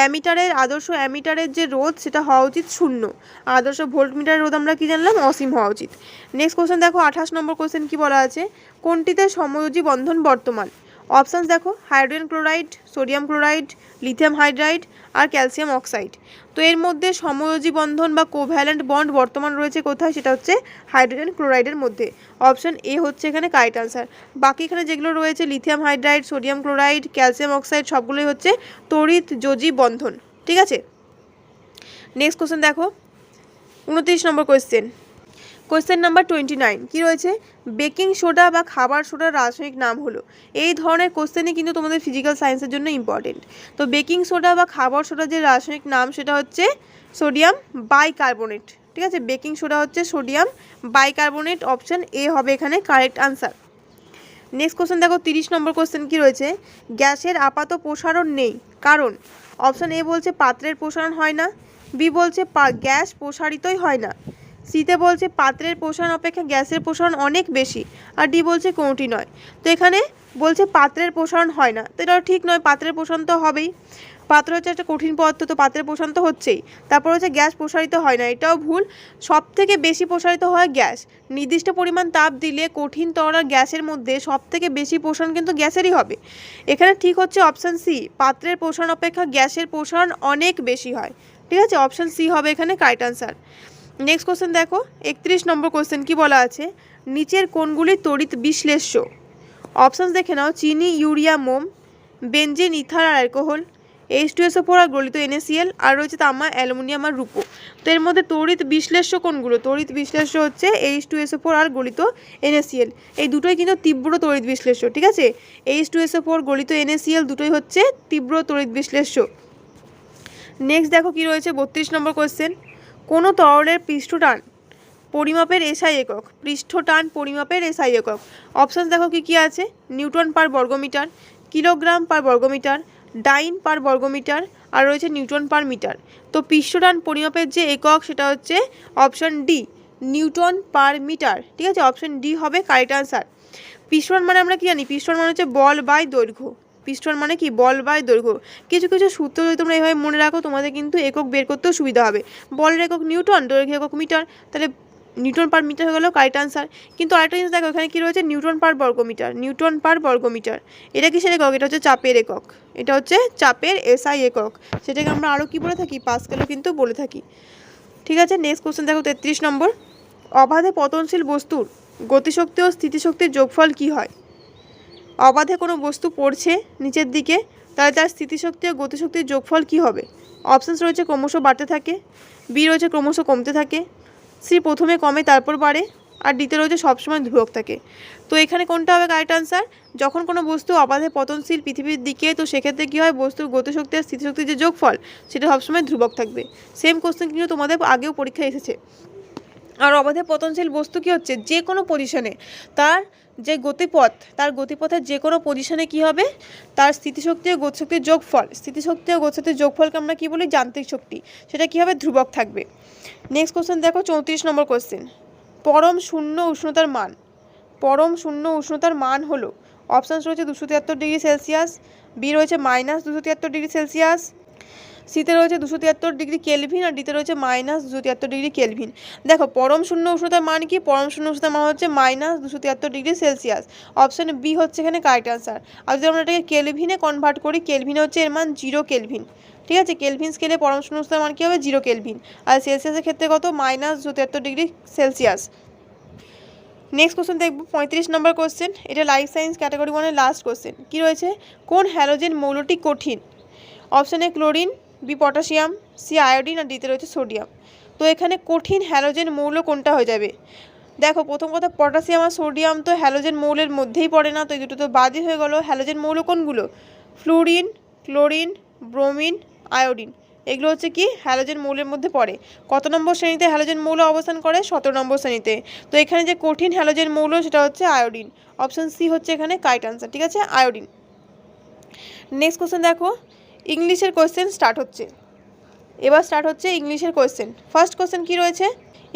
আদর্শ অ্যামিটারের যে রোধ সেটা হওয়া উচিত 0। আদর্শ ভোল্টমিটারের রোধ আমরা কি জানলাম? অসীম হওয়া উচিত। নেক্সট কোশ্চেন দেখো, 28 নম্বর কোশ্চেন কি বলা আছে? কোনটিতে সমযোজী বন্ধন বর্তমান? অপশানস দেখো, hydrogen chloride, sodium chloride, lithium hydride আর ক্যালসিয়াম অক্সাইড। তো এর মধ্যে সমযোজী বন্ধন বা কোভ্যালেন্ট বন্ড বর্তমান রয়েছে কোথায়? সেটা হচ্ছে হাইড্রোজেন ক্লোরাইডের মধ্যে। অপশান এ হচ্ছে এখানে কারেক্ট আনসার। বাকি এখানে যেগুলো রয়েছে lithium hydride, sodium chloride, calcium oxide সবগুলোই হচ্ছে তড়িৎ যোজী বন্ধন। ঠিক আছে, নেক্সট কোশ্চেন দেখো, 29 নম্বর কোশ্চেন। কোশ্চেন নাম্বার 29 কি রয়েছে? বেকিং সোডা বা খাবার সোডার রাসায়নিক নাম হলো। এই ধরনের কোশ্চেনই কিন্তু তোমাদের ফিজিক্যাল সায়েন্সের জন্য ইম্পর্টেন্ট। তো বেকিং সোডা বা খাবার সোডার যে রাসায়নিক নাম সেটা হচ্ছে সোডিয়াম বাইকার্বনেট। ঠিক আছে, বেকিং সোডা হচ্ছে সোডিয়াম বাইকার্বনেট। অপশান এ হবে এখানে কারেক্ট আনসার। নেক্সট কোশ্চেন দেখো, 30 নম্বর কোশ্চেন কি রয়েছে? গ্যাসের আপাত প্রসারণ নেই কারণ? অপশান এ বলছে পাত্রের প্রসারণ হয় না, বি বলছে গ্যাস প্রসারিতই হয় না, সিতে বলছে পাত্রের প্রসারণ অপেক্ষা গ্যাসের প্রসারণ অনেক বেশি, আর ডি বলছে কোনটি নয়। তো এখানে বলছে পাত্রের প্রসারণ হয় না, তো এটা ঠিক নয়। পাত্রের প্রসারণ তো হবেই, পাত্র হচ্ছে একটা কঠিন পদার্থ, তো পাত্রের প্রসারণ তো হচ্ছেই। তারপর হচ্ছে গ্যাস প্রসারিত হয় না, এটাও ভুল। সব থেকে বেশি প্রসারিত হয় গ্যাস। নির্দিষ্ট পরিমাণ তাপ দিলে কঠিন তরল গ্যাসের মধ্যে সব থেকে বেশি প্রসারণ কিন্তু গ্যাসেরই হবে। এখানে ঠিক হচ্ছে অপশান সি, পাত্রের প্রসারণ অপেক্ষা গ্যাসের প্রসারণ অনেক বেশি হয়। ঠিক আছে, অপশান সি হবে এখানে কারেক্ট আনসার। নেক্সট কোশ্চেন দেখো, 31 নম্বর কোশ্চেন কি বলা আছে? নিচের কোনগুলি তড়িৎ বিশ্লেষ্য? অপশানস দেখে নাও, চিনি, ইউরিয়া, মোম, বেনজিন, ইথার আর অ্যালকোহল। H2SO4 আর গলিত NaCl, আর রয়েছে তামা, অ্যালুমিনিয়াম আর রূপো। তো এর মধ্যে তড়িৎ বিশ্লেষ্য কোনগুলো? তড়িৎ বিশ্লেষ্য হচ্ছে H2SO4 আর গলিত NaCl, এই দুটোই কিন্তু তীব্র তড়িৎ বিশ্লেষ্য, ঠিক আছে। H2SO4 গলিত NaCl দুটোই হচ্ছে তীব্র তড়িৎ বিশ্লেষ্য। নেক্সট দেখো কি রয়েছে 32 নম্বর কোশ্চেন। কোনো তরলের পৃষ্ঠটান পরিমাপের এসআই একক, পৃষ্ঠটান পরিমাপের এসআই একক। অপশান দেখো কি কি আছে, নিউটন পার বর্গমিটার, কিলোগ্রাম পার বর্গমিটার, ডাইন পার বর্গমিটার, আর রয়েছে নিউটন পার মিটার। তো পৃষ্ঠটান পরিমাপের যে একক সেটা হচ্ছে option D, newton per meter, ঠিক আছে। অপশান ডি হবে কারেক্ট আনসার। পৃষ্ঠটান মানে আমরা কি জানি, পৃষ্ঠটান মানে হচ্ছে বল বাই দৈর্ঘ্য। পৃষ্ঠটান মানে কি, বল বাই দৈর্ঘ্য। কিছু কিছু সূত্র যদি তোমরা এভাবে মনে রাখো তোমাদের কিন্তু একক বের করতেও সুবিধা হবে। বলের একক নিউটন, দৈর্ঘ্য একক মিটার, তাহলে নিউটন পার মিটার হয়ে গেল কারেক্ট আনসার। কিন্তু আরেকটা জিনিস দেখো এখানে কি রয়েছে, নিউটন পার বর্গমিটার, নিউটন পার বর্গমিটার। এটা কিসের একক? এটা হচ্ছে চাপের একক, এটা হচ্ছে চাপের এসআই একক। সেটাকে আমরা আরও কি বলে থাকি, পাস্কেলও কিন্তু বলে থাকি, ঠিক আছে। নেক্সট কোশ্চেন দেখো 33 নম্বর। অবাধে পতনশীল বস্তুর গতিশক্তি ও স্থিতিশক্তির যোগফল কি হয়? অবাধে কোনো বস্তু পড়ছে নিচের দিকে, তাহলে তার স্থিতিশক্তি ও গতিশক্তির যোগফল কি হবে? অপশানস রয়েছে ক্রমশ বাড়তে থাকে, বি রয়েছে ক্রমশ কমতে থাকে, সি প্রথমে কমে তারপর বাড়ে, আর ডিতে রয়েছে সবসময় ধ্রুবক থাকে। তো এখানে কোনটা হবে কারেক্ট আনসার? যখন কোনো বস্তু অবাধে পতনশীল পৃথিবীর দিকে, তো সেক্ষেত্রে কী হয়, বস্তুর গতিশক্তি আর স্থিতিশক্তির যে যোগফল সেটা সবসময় ধ্রুবক থাকবে। সেম কোশ্চেন কিন্তু তোমাদের আগেও পরীক্ষায় এসেছে। আর অবাধে পতনশীল বস্তু কি হচ্ছে, যে কোনো পজিশনে তার যে গতিপথ, তার গতিপথের যে কোনো পজিশনে কি হবে, তার স্থিতিশক্তি ও গতিশক্তির যোগফল, স্থিতিশক্তি ও গতিশক্তির যোগফলকে আমরা কি বলি, যান্ত্রিক শক্তি, সেটা কী হবে, ধ্রুবক থাকবে। নেক্সট কোশ্চেন দেখো 34 নম্বর কোশ্চেন। পরম শূন্য উষ্ণতার মান, পরম শূন্য উষ্ণতার মান হলো, অপশানস রয়েছে 273 ডিগ্রি সেলসিয়াস, বি রয়েছে -273 ডিগ্রি সেলসিয়াস, সিতে রয়েছে 273 ডিগ্রি কেলভিন, আর ডিতে রয়েছে -273 ডিগ্রি কেলভিন। দেখো পরম শূন্য উষ্ণতার মান কি, পরম শূন্য উষ্ণতার মান হচ্ছে -273 ডিগ্রি সেলসিয়াস। অপশান বি হচ্ছে এখানে কারেক্ট আনসার। আর যদি আমরা এটাকে কেলভিনে কনভার্ট করি, কেলভিনে হচ্ছে এর মান 0 কেলভিন, ঠিক আছে। কেলভিন স্কেলে পরম শূন্য উষ্ণতার মান কী হবে, 0 কেলভিন, আর সেলসিয়াসের ক্ষেত্রে কত, -273 ডিগ্রি সেলসিয়াস। নেক্সট কোশ্চেন দেখব 35 নম্বর কোশ্চেন। এটা লাইফ সায়েন্স ক্যাটাগরি 1-এর লাস্ট কোশ্চেন। কী রয়েছে, কোন হ্যালোজেন মৌলটি কঠিন? Option A chlorine, B potassium, C iodine, আর ডিতে রয়েছে সোডিয়াম। তো এখানে কঠিন হ্যালোজেন মৌল কোনটা হয়ে যাবে? দেখো প্রথম কথা, পটাশিয়াম আর সোডিয়াম তো হ্যালোজেন মৌলের মধ্যেই পড়ে না, তো এই দুটো তো বাদই হয়ে গেল। হ্যালোজেন মৌল কোনগুলো, ফ্লুরিন, ক্লোরিন, ব্রোমিন, আয়োডিন, এগুলো হচ্ছে কি হ্যালোজেন মৌলের মধ্যে পড়ে। কত নম্বর শ্রেণীতে হ্যালোজেন মৌল অবস্থান করে? 17 নম্বর শ্রেণীতে। তো এখানে যে কঠিন হ্যালোজেন মৌল সেটা হচ্ছে আয়োডিন। অপশান সি হচ্ছে এখানে কারেক্ট আনসার, ঠিক আছে, আয়োডিন। নেক্সট কোশ্চেন দেখো, ইংলিশের কোশ্চেন স্টার্ট হচ্ছে। এবার স্টার্ট হচ্ছে ইংলিশের কোশ্চেন। ফার্স্ট কোশ্চেন কি রয়েছে,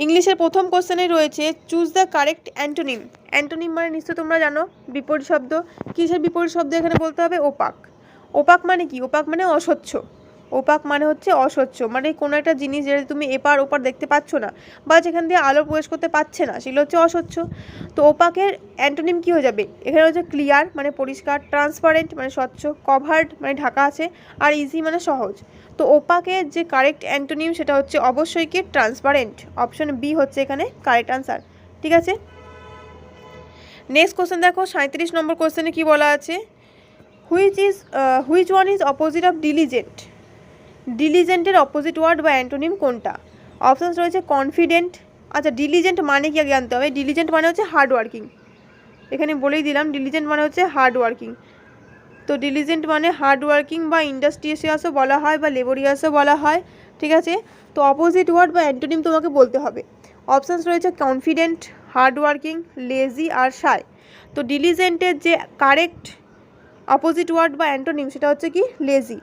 ইংলিশের প্রথম কোশ্চেনে রয়েছে choose the correct antonym. Antonym মানে নিশ্চয়ই তোমরা জানো, বিপরীত শব্দ। কিসের বিপরীত শব্দ এখানে বলতে হবে, ওপাক। ওপাক মানে কি, ওপাক মানে অস্বচ্ছ। ওপাক মানে হচ্ছে অস্বচ্ছ, মানে কোনো একটা জিনিস যেটা তুমি এপার ওপার দেখতে পাচ্ছ না, বা যেখান দিয়ে আলো প্রবেশ করতে পারছে না, সেগুলো হচ্ছে অস্বচ্ছ। তো ওপাকের অ্যান্টোনিম কী হয়ে যাবে, এখানে হচ্ছে ক্লিয়ার মানে পরিষ্কার, ট্রান্সপারেন্ট মানে স্বচ্ছ, কভার্ড মানে ঢাকা আছে, আর ইজি মানে সহজ। তো ওপাকের যে কারেক্ট অ্যান্টোনিম সেটা হচ্ছে অবশ্যই কি ট্রান্সপারেন্ট। অপশন বি হচ্ছে এখানে কারেক্ট আনসার, ঠিক আছে। নেক্সট কোশ্চেন দেখো 37 নম্বর কোশ্চেনে কি বলা আছে, which one is opposite of diligent. ডিলিজেন্টের অপোজিট ওয়ার্ড বা অ্যান্টোনিম কোনটা? অপশানস রয়েছে কনফিডেন্ট। আচ্ছা, ডিলিজেন্ট মানে কি আগে জানতে হবে। ডিলিজেন্ট মানে হচ্ছে হার্ড ওয়ার্কিং, এখানে বলেই দিলাম ডিলিজেন্ট মানে হচ্ছে হার্ড ওয়ার্কিং। তো ডিলিজেন্ট মানে হার্ড ওয়ার্কিং বা ইন্ডাস্ট্রিয়াসও বলা হয় বা লেবোরিয়াসও বলা হয়, ঠিক আছে। তো অপোজিট ওয়ার্ড বা অ্যান্টোনিম তোমাকে বলতে হবে। অপশানস রয়েছে কনফিডেন্ট, হার্ড ওয়ার্কিং, লেজি আর শাই। তো ডিলিজেন্টের যে কারেক্ট অপোজিট ওয়ার্ড বা অ্যান্টোনিম সেটা হচ্ছে কি লেজি।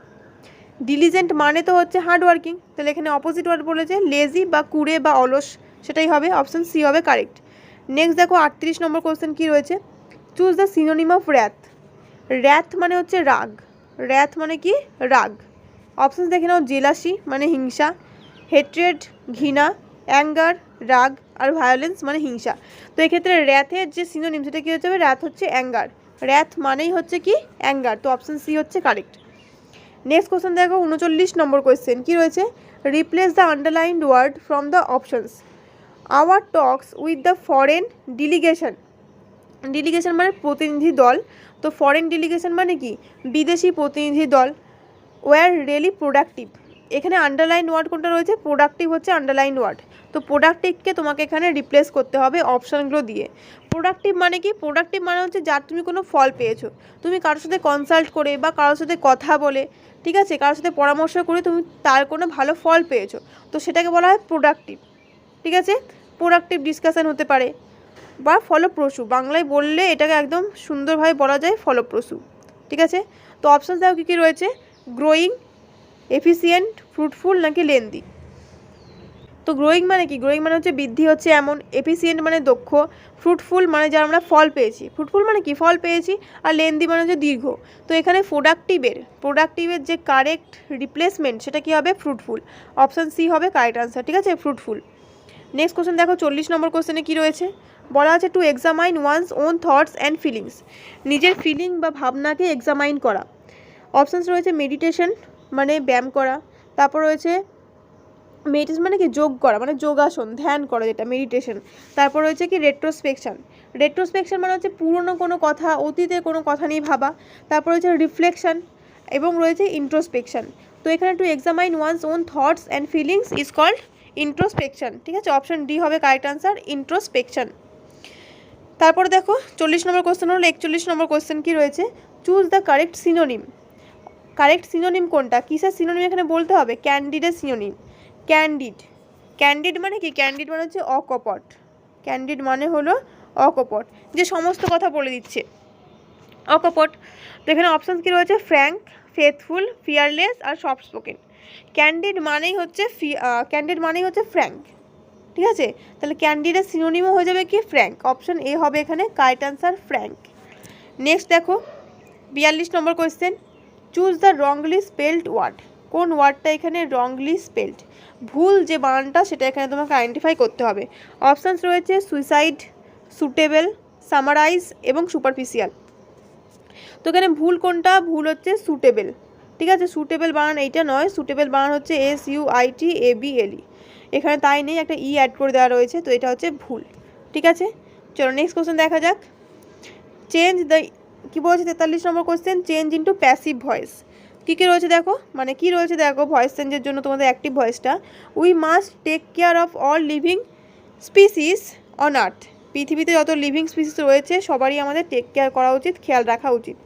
ডিলিজেন্ট মানে তো হচ্ছে হার্ড ওয়ার্কিং, তাহলে এখানে অপোজিট ওয়ার্ড বলেছে লেজি বা কুড়ে বা অলস, সেটাই হবে, অপশান সি হবে কারেক্ট। নেক্সট দেখো 38 নম্বর কোশ্চেন কী রয়েছে, choose the synonym of wreath. Wreath মানে হচ্ছে রাগ, র্যাথ মানে কি রাগ। অপশান দেখে নাও, জেলাসি মানে হিংসা, হেট্রেড ঘৃণা, অ্যাঙ্গার রাগ, আর ভায়োলেন্স মানে হিংসা। তো এক্ষেত্রে র্যাথের যে সিনোনিম সেটা কী হচ্ছে, র্যাথ হচ্ছে অ্যাঙ্গার, র্যাথ মানেই হচ্ছে কি অ্যাঙ্গার, তো অপশান সি হচ্ছে কারেক্ট। নেক্সট কোশ্চেন দেখো 39 নম্বর কোয়েশ্চেন কী রয়েছে, replace the underlined word from the options. Our talks with the foreign delegation. Delegation মানে প্রতিনিধি দল, তো ফরেন ডেলিগেশন মানে কি বিদেশি প্রতিনিধি দল। War really productive. এখানে আন্ডারলাইন ওয়ার্ড কোনটা রয়েছে? প্রোডাক্টিভ হচ্ছে আন্ডারলাইন ওয়ার্ড। তো প্রোডাক্টিভকে তোমাকে এখানে রিপ্লেস করতে হবে অপশানগুলো দিয়ে। প্রোডাক্টিভ মানে কি? প্রোডাক্টিভ মানে হচ্ছে যার তুমি কোনো ফল পেয়েছো, তুমি কারোর সাথে কনসাল্ট করে বা কারোর সাথে কথা বলে, ঠিক আছে, কারোর সাথে পরামর্শ করে তুমি তার কোনো ভালো ফল পেয়েছো, তো সেটাকে বলা হয় প্রোডাক্টিভ। ঠিক আছে, প্রোডাক্টিভ ডিসকাশান হতে পারে বা ফলপ্রসূ, বাংলায় বললে এটাকে একদম সুন্দরভাবে বলা যায় ফলপ্রসূ। ঠিক আছে, তো অপশান দেখো কী কী রয়েছে, গ্রোয়িং, এফিসিয়েন্ট, ফ্রুটফুল নাকি লেন্দি। তো গ্রোয়িং মানে কি? গ্রোয়িং মানে হচ্ছে বৃদ্ধি হচ্ছে এমন, এফিসিয়েন্ট মানে দক্ষ, ফ্রুটফুল মানে যার আমরা ফল পেয়েছি, ফ্রুটফুল মানে কি? ফল পেয়েছি, আর লেন্দি মানে হচ্ছে দীর্ঘ। তো এখানে প্রোডাক্টিভের যে কারেক্ট রিপ্লেসমেন্ট সেটা কি হবে? ফ্রুটফুল। অপশান সি হবে কারেক্ট আনসার। ঠিক আছে, ফ্রুটফুল। নেক্সট কোশ্চেন দেখো, 40 নম্বর কোশ্চেনে কী রয়েছে, বলা আছে to examine one's own thoughts and feelings. নিজের ফিলিং বা ভাবনাকে এক্সামাইন করা। অপশানস রয়েছে মেডিটেশন মানে ব্যায়াম করা, তারপর রয়েছে মেডিটেশন মানে কি? যোগ করা, মানে যোগাসন, ধ্যান করা, যেটা মেডিটেশন। তারপর রয়েছে কি? রেট্রোস্পেকশন মানে হচ্ছে পুরনো কোনো কথা, অতীতের কোনো কথা নিয়ে ভাবা। তারপর রয়েছে রিফ্লেকশন এবং রয়েছে ইন্ট্রোস্পেকশন। তো এখানে to examine one's own thoughts and feelings is called introspection. ঠিক আছে, অপশান ডি হবে কারেক্ট আনসার, ইন্ট্রোস্পেকশন। তারপরে দেখো 40 নম্বর কোশ্চেন হলো, 41 নম্বর কোশ্চেন কী রয়েছে, choose the correct synonym. Correct synonym কোনটা? কিসের সিনোনিম এখানে বলতে হবে? ক্যান্ডিডের সিনোনিম। ক্যান্ডিড মানে কি? ক্যান্ডিড মানে হচ্ছে অকপট। ক্যান্ডিড মানে হলো অকপট, যে সমস্ত কথা বলে দিচ্ছে, অকপট। তো এখানে অপশান কী রয়েছে? ফ্র্যাঙ্ক, ফেথফুল, ফিয়ারলেস আর সফট স্পোকেন। ক্যান্ডিড মানেই হচ্ছে ফ্র্যাঙ্ক। ঠিক আছে, তাহলে ক্যান্ডিডের সিনোনিমও হয়ে যাবে কি? ফ্র্যাঙ্ক। অপশান এ হবে এখানে কারেক্ট আনসার, ফ্র্যাঙ্ক। নেক্সট দেখো 42 নম্বর question, choose the wrongly spelled word. কোন ওয়ার্ডটা এখানে রংলি স্পেলড? ভুল যে বানানটা সেটা এখানে তোমাকে আইডেন্টিফাই করতে হবে। অপশানস রয়েছে সুইসাইড, সুটেবল, সামারাইজ এবং সুপারফিশিয়াল। তো এখানে ভুল কোনটা? ভুল হচ্ছে সুটেবল। ঠিক আছে, সুটেবল বানান এইটা নয়, সুটেবল বানান হচ্ছে SUITABLE। এখানে তাই নেই, একটা ই অ্যাড করে দেওয়া রয়েছে, তো এটা হচ্ছে ভুল। ঠিক আছে, চলো নেক্সট কোশ্চেন দেখা যাক। চেঞ্জ দ্য, কী বলছে 43 নম্বর question, change into passive voice. কী রয়েছে দেখো, মানে কী রয়েছে দেখো, ভয়েস চেঞ্জের জন্য তোমাদের অ্যাক্টিভ ভয়েসটা, we must take care of all living species on earth. পৃথিবীতে যত লিভিং স্পিসিস রয়েছে সবারই আমাদের টেক কেয়ার করা উচিত, খেয়াল রাখা উচিত।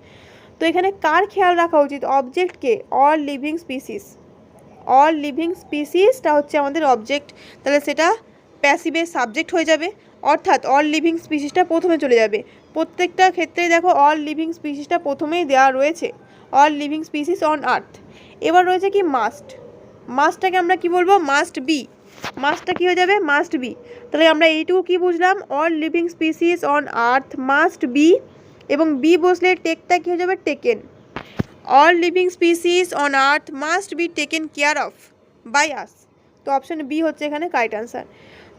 তো এখানে কার খেয়াল রাখা উচিত? অবজেক্টকে, all living species. All living স্পিসিসটা হচ্ছে আমাদের অবজেক্ট, তাহলে সেটা প্যাসিভের সাবজেক্ট হয়ে যাবে, অর্থাৎ অল লিভিং স্পিসিসটা প্রথমে চলে যাবে। প্রত্যেকটা ক্ষেত্রে দেখো অল লিভিং স্পিসিসটা প্রথমেই দেওয়া রয়েছে, অল লিভিং স্পিসিস অন আর্থ। এবার রয়েছে কি? মাস্টটাকে আমরা কি বলবো? Must be. মাস্টটা কী হয়ে যাবে? Must be. তাহলে আমরা এইটুকু কি বুঝলাম? All living species on earth must be, এবং বি বসলে টেকটা কী হয়ে যাবে? Taken. All living species on earth must be taken care of by us. তো অপশান বি হচ্ছে এখানে কারেক্ট আনসার।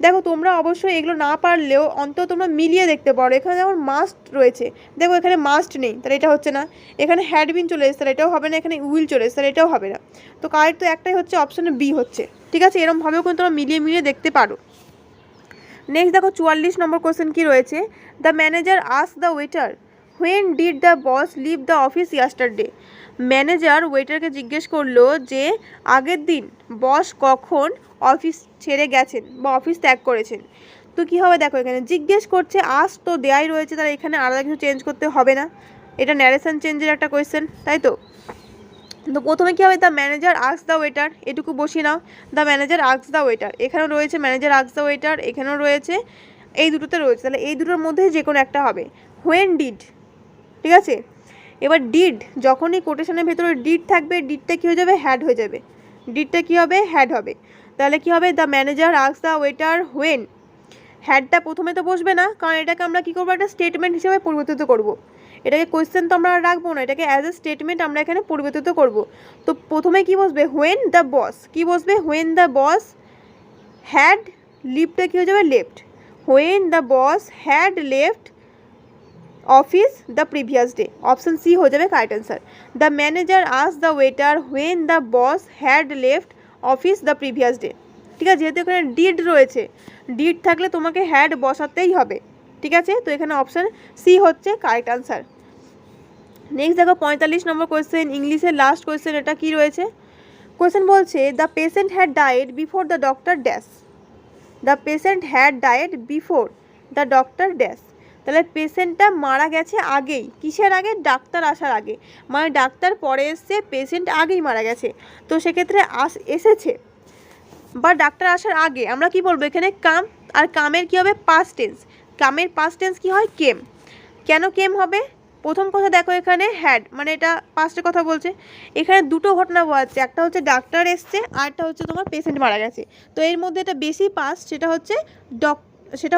দেখো তোমরা অবশ্যই এগুলো না পারলেও অন্তত তোমরা মিলিয়ে দেখতে পারো। এখানে যেমন মাস্ট রয়েছে, দেখো এখানে মাস্ট নেই, তাহলে এটা হচ্ছে না। এখানে হ্যাড বিন চলে এসেছে, তাহলে এটাও হবে না। এখানে উইল চলে এসেছে, তাহলে এটাও হবে না। তো কারেক্ট তো একটাই হচ্ছে, অপশানে বি হচ্ছে। ঠিক আছে, এরকমভাবেও কিন্তু তোমরা মিলিয়ে দেখতে পারো। নেক্সট দেখো 44 নম্বর কোশ্চেন কী রয়েছে, the manager ask the waiter when did the boss leave the office yesterday. Manager ওয়েটারকে জিজ্ঞেস করলো যে আগের দিন বস কখন অফিস ছেড়ে গেছেন বা অফিস ত্যাগ করেছেন। তো কী হবে দেখো, এখানে জিজ্ঞেস করছে, আজ তো দেয়াই রয়েছে, তাহলে এখানে আলাদা কিছু চেঞ্জ করতে হবে না, এটা ন্যারেশন চেঞ্জের একটা কোয়েশ্চেন, তাই তো। তো প্রথমে কী হবে, the manager ask the waiter, এটুকু বসিয়ে নাও, the manager ask the waiter. এখানেও রয়েছে ম্যানেজার আস্ক দ্য ওয়েটার, এখানেও রয়েছে, এই দুটোতে রয়েছে, তাহলে এই দুটোর মধ্যে যে কোনো একটা হবে। হোয়েন ডিড, ঠিক আছে। এবার ডিড, যখনই কোটেশনের ভেতরে ডিড থাকবে, ডিডটা কী হয়ে যাবে? হ্যাড হয়ে যাবে। ডিডটা কী হবে? হ্যাড হবে। তাহলে কী হবে? The manager ask the waiter when. হ্যাডটা প্রথমে তো বসবে না, কারণ এটাকে আমরা কী করবো? একটা স্টেটমেন্ট হিসেবে পরিবর্তিত করব। এটাকে কোয়েশ্চেন তো আমরা রাখবো না, এটাকে অ্যাজ এ স্টেটমেন্ট আমরা এখানে পরিবর্তিত করব। তো প্রথমে কী বসবে? When the boss. কী বসবে? হোয়েন দ্য বস হ্যাড লিভটা কী হয়ে যাবে? Left. When the boss had left office the previous day. Option C হয়ে যাবে correct answer. The manager ask the waiter when the boss had left office the previous day. ঠিক আছে, যেহেতু এখানে ডিড রয়েছে, ডিড থাকলে তোমাকে হ্যাড বসাতেই হবে। ঠিক আছে, তো এখানে অপশান সি হচ্ছে কারেক্ট আনসার। নেক্সট দেখো 45 নম্বর কোয়েশ্চেন, ইংলিশের লাস্ট কোয়েশ্চেন। এটা কি রয়েছে? কোয়েশ্চেন বলছে the patient had died before the doctor dash. The patient had died before the doctor dash. তাহলে পেশেন্টটা মারা গেছে আগেই, কিসের আগে? ডাক্তার আসার আগে, মানে ডাক্তার পরে এসছে, পেশেন্ট আগেই মারা গেছে। তো সেক্ষেত্রে এসেছে বা ডাক্তার আসার আগে আমরা কি বলবো এখানে? কাম। আর কামের কি হবে? Past tense. কামের পাস্ট টেন্স কি হয়? কেম। কেন কেম হবে? প্রথম কথা দেখো এখানে হ্যাড, মানে এটা পাস্টের কথা বলছে। এখানে দুটো ঘটনা বোঝাচ্ছে, একটা হচ্ছে ডাক্তার এসছে আর একটা হচ্ছে তোমার পেশেন্ট মারা গেছে। তো এর মধ্যে এটা বেশি পাস্ট, সেটা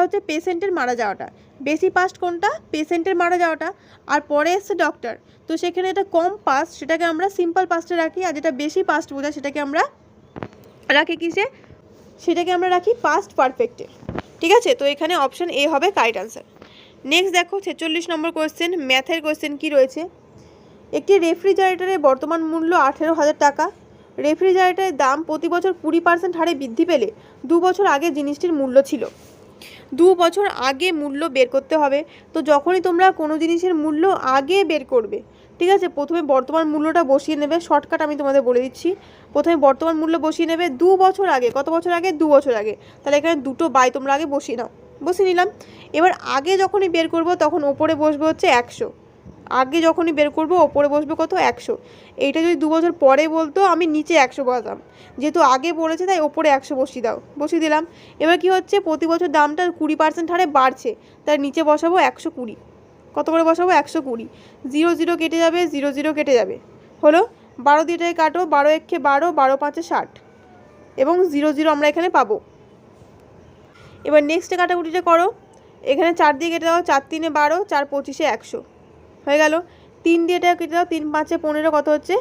হচ্ছে পেশেন্টের মারা যাওয়াটা। বেশি পাস্ট কোনটা? পেশেন্টের মারা যাওয়াটা। আর পরে এসছে ডক্টর, তো সেখানে এটা কম পাস্ট, সেটাকে আমরা সিম্পল পাস্টে রাখি। আর যেটা বেশি পাস্ট বোঝায় সেটাকে আমরা রাখি কিসে? সেটাকে আমরা রাখি পাস্ট পারফেক্টে। ঠিক আছে, তো এখানে অপশন এ হবে কারেক্ট আনসার। নেক্সট দেখো 46 নম্বর কোয়েশ্চেন, ম্যাথের কোয়েশ্চেন কি রয়েছে? একটি রেফ্রিজারেটরের বর্তমান মূল্য 18,000 টাকা। রেফ্রিজারেটরের দাম প্রতি বছর 20% হারে বৃদ্ধি পেলে 2 বছর আগে জিনিসটির মূল্য ছিল। 2 বছর আগে মূল্য বের করতে হবে। তো যখনই তোমরা কোনো জিনিসের মূল্য আগে বের করবে, ঠিক আছে, প্রথমে বর্তমান মূল্যটা বসিয়ে নেবে। শর্টকাট আমি তোমাদের বলে দিচ্ছি, প্রথমে বর্তমান মূল্য বসিয়ে নেবে 2 বছর আগে। কত বছর আগে? 2 বছর আগে। তাহলে এখানে দুটো বাই তোমরা আগে বসিয়ে নাও, বসিয়ে নিলাম। এবার আগে যখনই বের করব তখন ওপরে বসবে হচ্ছে 100। আগে যখনই বের করব ওপরে বসবে কত? 100। এইটা যদি 2 বছর পরে বলতো আমি নিচে 100 বসাতাম, যেহেতু আগে বলেছে তাই ওপরে 100 বসিয়ে দাও, বসিয়ে দিলাম। এবার কি হচ্ছে? প্রতি বছর দামটা 20% হারে বাড়ছে, তার নিচে বসাবো 120। কত করে বসাবো? 120। 0 0 কেটে যাবে, 0 0 কেটে যাবে, হলো 12 দিয়ে কাটো, 12 একে 12, 12 5 60 এবং 0 0 আমরা এখানে পাবো। এবার নেক্সটে কাটাকুটিটা করো। এখানে 4 দিয়ে কেটে দাও, 4 3 12, 4 25 100 হয়ে গেল। 3 দিয়ে এটা কেটে দাও, 3 5 15, কত হচ্ছে?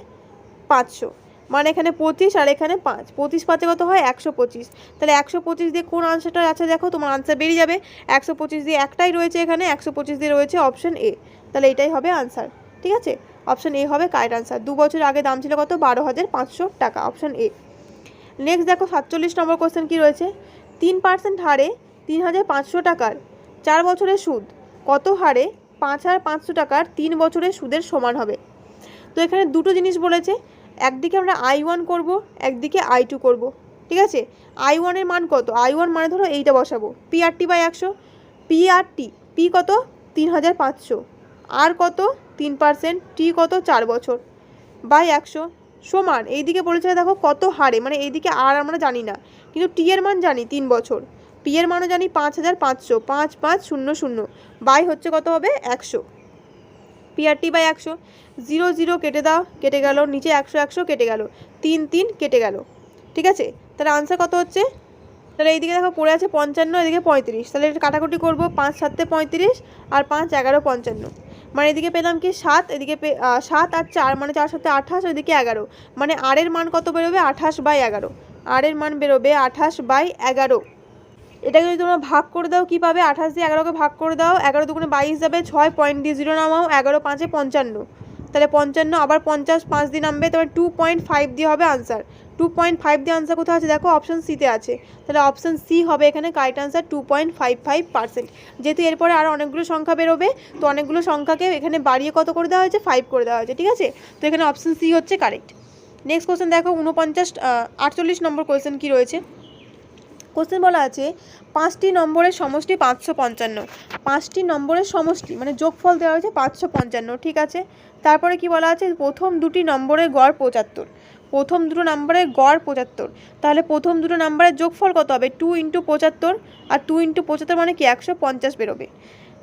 500। মানে এখানে 25 আর এখানে 5, 25 5 কত হয়? 125। তাহলে 125 দিয়ে কোন আনসারটা আছে দেখো, তোমার আনসার বেরিয়ে যাবে। 125 দিয়ে একটাই রয়েছে এখানে, 125 দিয়ে রয়েছে অপশন এ। তাহলে এটাই হবে আনসার। ঠিক আছে, অপশন এ হবে কারেক্ট আনসার। 2 বছর আগে দাম ছিল কত? 12,500 টাকা, অপশন এ। নেক্সট দেখো 47 নম্বর কোশ্চেন কি রয়েছে? 3% হারে 3,500 টাকার 4 বছরের সুদ কত হারে 5,500 টাকার 3 বছরের সুদের সমান হবে? তো এখানে দুটো জিনিস বলেছে, একদিকে আমরা I1 করব, একদিকে I2 করব। ঠিক আছে, I1 এর মান কত? I1 মানে ধরো এইটা বসাবো, PRT বাই 100। PRT, P কত? 3,500, আর কত? 3%, T কত? 4 বছর বাই 100 সমান, এইদিকে বলেছে দেখো কত হারে, মানে এইদিকে আর আমরা জানি না, কিন্তু টি এর মান জানি 3 বছর, পি এর মানও জানি 5,500, 5500 বাই হচ্ছে কত হবে? 100। PRT বাই 100, 0 0 কেটে দাও, কেটে গেল, নিচে 100 100 কেটে গেল, 3 3 কেটে গেল। ঠিক আছে, তাহলে আনসার কত হচ্ছে? তাহলে এইদিকে দেখো পড়ে আছে 55, এদিকে 35, তাহলে এটা কাটাকুটি করবো, 5 7 35 আর 5 11 55, মানে এদিকে পেলাম কি 7, এদিকে 7 আর 4 মানে 4 7 28, এদিকে 11, মানে আর এর মান কত বেরোবে? 28 বাই 11। আর এর মান বেরোবে 28 বাই 11। এটাকে যদি তোমরা ভাগ করে দাও কি পাবে? 28 দিয়ে 11কে ভাগ করে দাও, 11 দুগুণে 22 যাবে, 6 পয়েন্ট দিয়ে 0 নামাও, 11 5 55, তাহলে 55 আবার 50 5 দিয়ে নামবে, তাহলে 2.5 দিয়ে হবে আনসার। 2.5 দিয়ে আনসার কোথায় আছে দেখো? অপশন সিতে আছে, তাহলে অপশন সি হবে এখানে কারেক্ট আনসার, 2.55%। যেহেতু এরপরে আরও অনেকগুলো সংখ্যা বেরোবে, তো অনেকগুলো সংখ্যাকে এখানে বাড়িয়ে কত করে দেওয়া হয়েছে? 5 করে দেওয়া হয়েছে। ঠিক আছে, তো এখানে অপশন সি হচ্ছে কারেক্ট। নেক্সট কোশ্চেন দেখো 48 নম্বর কোশ্চেন কি রয়েছে? কোশ্চেন বলা আছে 5টি নম্বরের সমষ্টি 555। 5টি নম্বরের সমষ্টি মানে যোগফল দেওয়া হয়েছে 555। ঠিক আছে, তারপরে কি বলা আছে? প্রথম দুটি নম্বরের গড় 75। প্রথম দুটো নম্বরের গড় 75, তাহলে প্রথম দুটো নম্বরের যোগফল কত হবে? 2 × 75, আর 2 × 75 মানে কি 150 বেরোবে।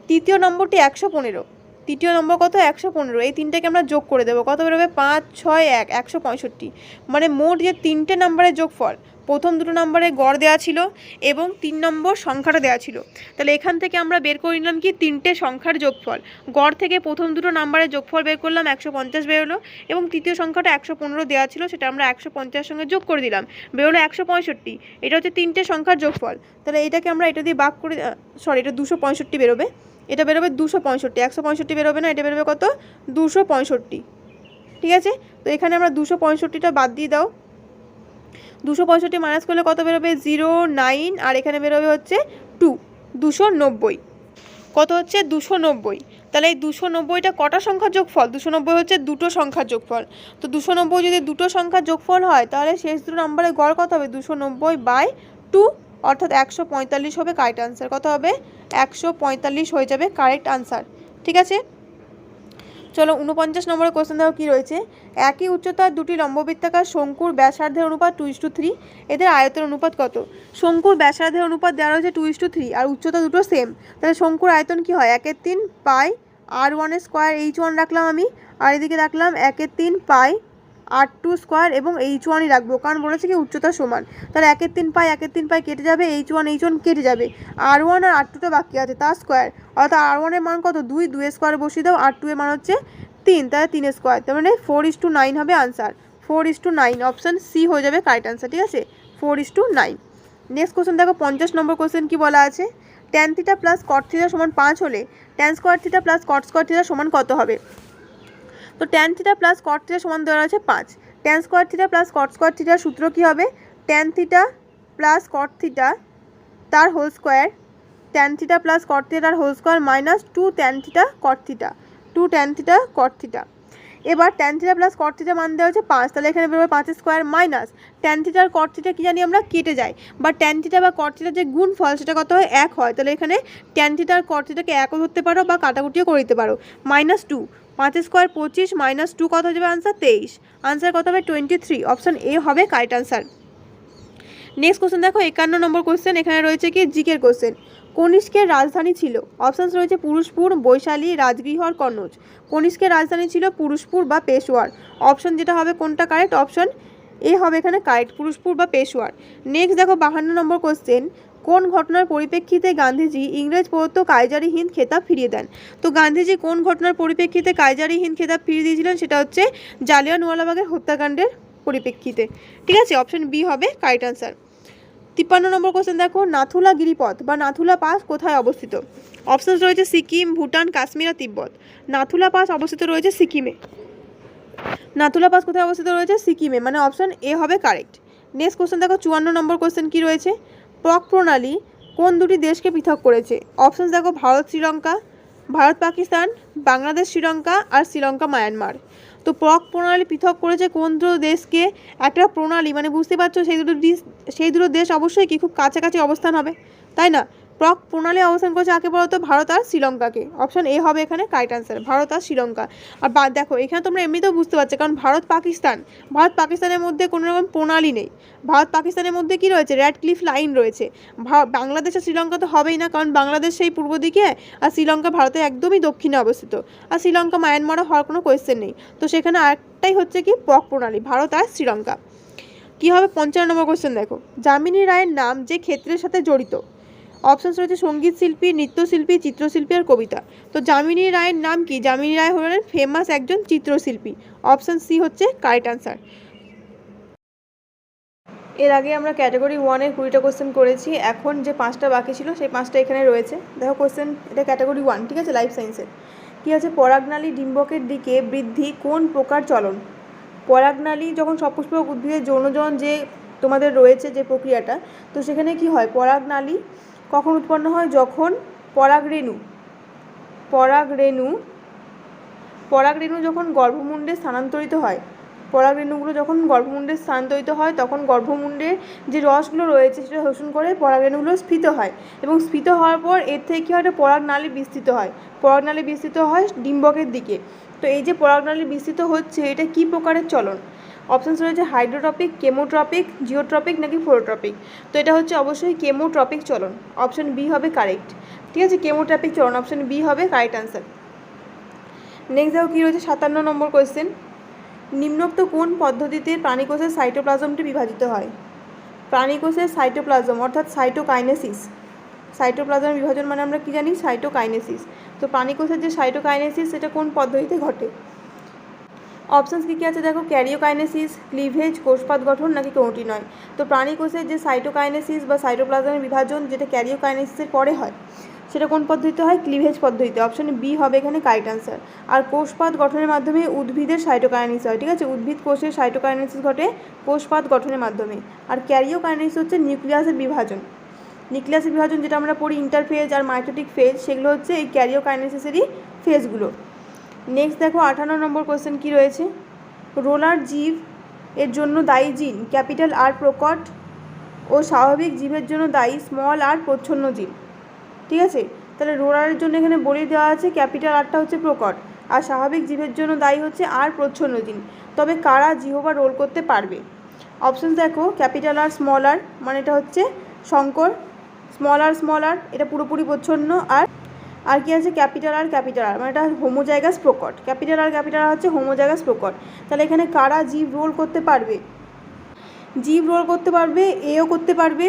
তৃতীয় নম্বরটি 115, তৃতীয় নম্বর কত? 115, এই তিনটাকে আমরা যোগ করে দেবো, কত বেরোবে? 5 6 1 165, মানে মোট যে তিনটে নম্বরের যোগফল, প্রথম দুটো নম্বরে গড় দেওয়া ছিল এবং 3 নম্বর সংখ্যাটা দেওয়া ছিল, তাহলে এখান থেকে আমরা বের করে নিলাম কি তিনটে সংখ্যার যোগফল। গড় থেকে প্রথম দুটো নম্বরের যোগফল বের করলাম, 150 বেরোলো, এবং তৃতীয় সংখ্যাটা 115 দেওয়া ছিল, সেটা আমরা 150 সঙ্গে যোগ করে দিলাম, বেরোলো 165। এটা হচ্ছে তিনটে সংখ্যার যোগফল। তাহলে এইটাকে আমরা এটা দিয়ে ভাগ করে, সরি এটা 265 বেরোবে, এটা বেরোবে 265, 165 বেরোবে না, এটা বেরোবে কত? 265। ঠিক আছে, তো এখানে আমরা 265টা বাদ দিয়ে দাও, 265 মাইনাস করলে কত বেরোবে? 0 9, আর এখানে বেরোবে হচ্ছে 2, 290। কত হচ্ছে? 290। তাহলে এই 290টা কটা সংখ্যার যোগফল? 290 হচ্ছে দুটো সংখ্যার যোগফল। তো 290 যদি দুটো সংখ্যার যোগফল হয় তাহলে শেষ দুটো নম্বরের গড় কত হবে? 290/2, অর্থাৎ 145 হবে কারেক্ট আনসার। কত হবে? 145 হয়ে যাবে কারেক্ট আনসার। ঠিক আছে, চলো 49 নম্বরের কোশ্চেন দেখো কী রয়েছে। একই উচ্চতার দুটি লম্ববৃত্তাকার শঙ্কুর ব্যাসার্ধের অনুপাত 2:3, এদের আয়তের অনুপাত কত? শঙ্কুর ব্যাসার্ধের অনুপাত দেওয়া রয়েছে 2:3 আর উচ্চতা দুটো সেম, তাহলে শঙ্কুর আয়তন কি হয়? 1/3 পাই r1 স্কোয়ার h1 রাখলাম আমি, আর এদিকে রাখলাম 1/3 পাই r2 স্কোয়ার এবং h1ই রাখবো, কারণ বলেছে কি উচ্চতা সমান। তাহলে 1/3 পাই কেটে যাবে, h1 কেটে যাবে, r1 আর r2টা বাকি আছে, তার স্কোয়ার, অর্থাৎ r1 এর মান কত? 2, 2 স্কোয়ার বসিয়ে দাও, r2 এর মান হচ্ছে 3, তাহলে 3 স্কোয়ার, তার মানে 4:9 হবে আনসার। 4:9, অপশান সি হয়ে যাবে কারেক্ট আনসার। ঠিক আছে, 4:9। নেক্সট কোশ্চেন দেখো 50 নম্বর কোশ্চেন কি বলা আছে। tan theta plus cot theta সমান 5 হলে tan square theta plus cot square theta সমান কত হবে? তো tan theta plus cot theta সমান দেওয়া আছে 5। tan square theta plus cot square থিটার সূত্র কী হবে? tan theta plus cot theta তার whole square, tan theta plus cot theta তার whole square minus 2 tan theta cot theta, 2 tan theta cot theta. এবার tan theta plus cot theta মান দেওয়া হচ্ছে 5, তাহলে এখানে বেরোবে 5 স্কোয়ার মাইনাস tan থিটা আর cot থিটা কি জানি আমরা কেটে যায়, বা tan থিটা বা cot থিটার যে গুণফল সেটা কত হয়? 1 হয়, তাহলে এখানে tan থিটা আর cot থিটাকে 1ও ধরতে পারো বা কাটাকুটিও করে দিতে পারো। -2, 5 স্কোয়ার 25 -2 কত হয়ে যাবে আনসার? 23। আনসার কত হবে? 23, অপশান এ হবে কারেক্ট আনসার। নেক্সট কোশ্চেন দেখো 51 নম্বর কোশ্চেন, এখানে রয়েছে কি জিকের কোশ্চেন। কনিষ্কের রাজধানী ছিল, অপশানস রয়েছে পুরুষপুর, বৈশালী, রাজগৃহ আর কন্নৌজ। কনিষ্কের রাজধানী ছিল পুরুষপুর বা পেশোয়ার, অপশান যেটা হবে কোনটা কারেক্ট? অপশান এ হবে এখানে কারেক্ট, পুরুষপুর বা পেশোয়ার। নেক্সট দেখো 52 নম্বর কোশ্চেন, কোন ঘটনার পরিপ্রেক্ষিতে গান্ধীজি ইংরেজ প্রদত্ত কাইজারি হিন্দ খেতাব ফিরিয়ে দেন? তো গান্ধীজি কোন ঘটনার পরিপ্রেক্ষিতে কাইজারি হিন্দ খেতাব ফিরিয়ে দিয়েছিলেন? সেটা হচ্ছে জালিয়ানওয়ালাবাগের হত্যাকাণ্ডের পরিপ্রেক্ষিতে। ঠিক আছে, অপশান বি হবে কারেক্ট আনসার। 53 নম্বর কোশ্চেন দেখো, নাথুলা গিরিপথ বা নাথুলা পাস কোথায় অবস্থিত? অপশানস রয়েছে সিকিম, ভুটান, কাশ্মীর আর তিব্বত। নাথুলা পাস অবস্থিত রয়েছে সিকিমে। নাথুলা পাস কোথায় অবস্থিত রয়েছে? সিকিমে, মানে অপশান এ হবে কারেক্ট। নেক্সট কোশ্চেন দেখো 54 নম্বর কোশ্চেন কি রয়েছে, প্রক প্রণালী কোন দুটি দেশকে পৃথক করেছে? অপশানস দেখো ভারত শ্রীলঙ্কা, ভারত পাকিস্তান, বাংলাদেশ শ্রীলঙ্কা আর শ্রীলঙ্কা মায়ানমার। তো প্রক প্রণালী পৃথক করেছে কোন দুটো দেশকে? একটা প্রণালী মানে বুঝতে পারছো সেই দুটো দেশ অবশ্যই কি খুব কাছাকাছি অবস্থান হবে, তাই না? প্রক প্রণালী অবস্থান করেছে কাকে বলতো? ভারত আর শ্রীলঙ্কাকে। অপশান এ হবে এখানে কারেক্ট আনসার, ভারত আর শ্রীলঙ্কা। আর দেখো এখানে তোমরা এমনিতেও বুঝতে পারছো, কারণ ভারত পাকিস্তানের মধ্যে কোনো রকম প্রণালী নেই। ভারত পাকিস্তানের মধ্যে কি রয়েছে? রেড ক্লিফ লাইন রয়েছে। বাংলাদেশ আর শ্রীলঙ্কা তো হবেই না, কারণ বাংলাদেশ সেই পূর্ব দিকে আর শ্রীলঙ্কা ভারতের একদমই দক্ষিণে অবস্থিত, আর শ্রীলঙ্কা মায়ানমারও হওয়ার কোনো কোয়েশ্চেন নেই। তো সেখানে আরেকটাই হচ্ছে কি প্রক প্রণালী, ভারত আর শ্রীলঙ্কা। কী হবে 55 নম্বর কোয়েশ্চেন দেখো, যামিনী রায়ের নাম যে ক্ষেত্রের সাথে জড়িত? অপশানস রয়েছে সঙ্গীত শিল্পী, নৃত্যশিল্পী, চিত্রশিল্পী আর কবিতা। তো যামিনী রায়ের নাম কি? যামিনী রায় হলেন ফেমাস একজন চিত্রশিল্পী, অপশান সি হচ্ছে কারেক্ট আনসার। এর আগে আমরা ক্যাটাগরি 1-এর 20টা কোশ্চেন করেছি, এখন যে 5টা বাকি ছিল সেই 5টা এখানে রয়েছে। দেখো কোশ্চেন, এটা ক্যাটাগরি 1, ঠিক আছে, লাইফ সায়েন্সের। কী আছে? পরাগনালী ডিম্বকের দিকে বৃদ্ধি কোন প্রকার চলন? পরাগনালী যখন সপুষ্পক উদ্ভিদের যৌনজন যে তোমাদের রয়েছে যে প্রক্রিয়াটা, তো সেখানে কি হয়? পরাগনালী কখন উৎপন্ন হয়? যখন পরাগরেণু যখন গর্ভমুণ্ডে স্থানান্তরিত হয়, পরাগরেণুগুলো যখন গর্ভমুণ্ডে স্থানান্তরিত হয় তখন গর্ভমুণ্ডের যে রসগুলো রয়েছে সেটা শোষণ করে পরাগরেণুগুলো স্ফীত হয়, এবং স্ফীত হওয়ার পর এর থেকে কী হয়? একটা পরাগনালী বিস্তৃত হয়, পরাগনালী বিস্তৃত হয় ডিম্বকের দিকে। তো এই যে পরাগনালী বিস্তৃত হচ্ছে, এটা কী প্রকারের চলন? অপশানস রয়েছে হাইড্রোট্রপিক, কেমোট্রপিক, জিওট্রপিক নাকি ফ্লোরোট্রপিক। তো এটা হচ্ছে অবশ্যই কেমোট্রপিক চলন, অপশান বি হবে কারেক্ট। ঠিক আছে, কেমোট্রপিক চলন, অপশান বি হবে কারেক্ট আনসার। নেক্সট দেখো কী রয়েছে 57 নম্বর কোয়েশ্চেন, নিম্নোক্ত কোন পদ্ধতিতে প্রাণীকোষের সাইটোপ্লাজমটি বিভাজিত হয়? প্রাণীকোষের সাইটোপ্লাজম অর্থাৎ সাইটোকাইনেসিস, সাইটোপ্লাজম বিভাজন মানে আমরা কি জানি? সাইটোকাইনেসিস। তো প্রাণীকোষের যে সাইটোকাইনেসিস সেটা কোন পদ্ধতিতে ঘটে? অপশানস কী কী আছে দেখো, ক্যারিওকাইনেসিস, ক্লিভেজ, কোষপাত গঠন নাকি কোনোটি নয়। তো প্রাণীকোষের যে সাইটোকাইনেসিস বা সাইটোপ্লাজমের বিভাজন যেটা ক্যারিওকাইনেসিসের পরে হয়, সেটা কোন পদ্ধতিতে হয়? ক্লিভেজ পদ্ধতিতে, অপশান বি হবে এখানে কারেক্ট আনসার। আর কোষপাত গঠনের মাধ্যমে উদ্ভিদের সাইটোকাইনেসিস হয়, ঠিক আছে, উদ্ভিদ কোষের সাইটোকাইনেসিস ঘটে কোষপাত গঠনের মাধ্যমে। আর ক্যারিওকাইনেসিস হচ্ছে নিউক্লিয়াসের বিভাজন, যেটা আমরা পড়ি ইন্টারফেজ আর মাইটোটিক ফেজ, সেগুলো হচ্ছে এই ক্যারিওকাইনেসিসেরই ফেজগুলো। নেক্সট দেখো 58 নম্বর কোয়েশ্চেন কী রয়েছে, রোলার জীব এর জন্য দায়ী জিন ক্যাপিটাল আর প্রকট ও স্বাভাবিক জীবের জন্য দায়ী স্মল আর প্রচ্ছন্ন জিন। ঠিক আছে, তাহলে রোলারের জন্য এখানে বলে দেওয়া আছে ক্যাপিটাল আরটা হচ্ছে প্রকট আর স্বাভাবিক জীবের জন্য দায়ী হচ্ছে আর প্রচ্ছন্ন জিন। তবে কারা জিহ্বা রোল করতে পারবে? অপশানস দেখো, ক্যাপিটাল আর স্মল আর মানে এটা হচ্ছে শঙ্কর, স্মল আর এটা পুরোপুরি প্রচ্ছন্ন, আর কি আছে ক্যাপিটাল আর মানে এটা হোমোজাইগাস প্রকট। ক্যাপিটাল আর হচ্ছে হোমোজাইগাস প্রকট। তাহলে এখানে কারা জীব রোল করতে পারবে? জীব রোল করতে পারবে, এও করতে পারবে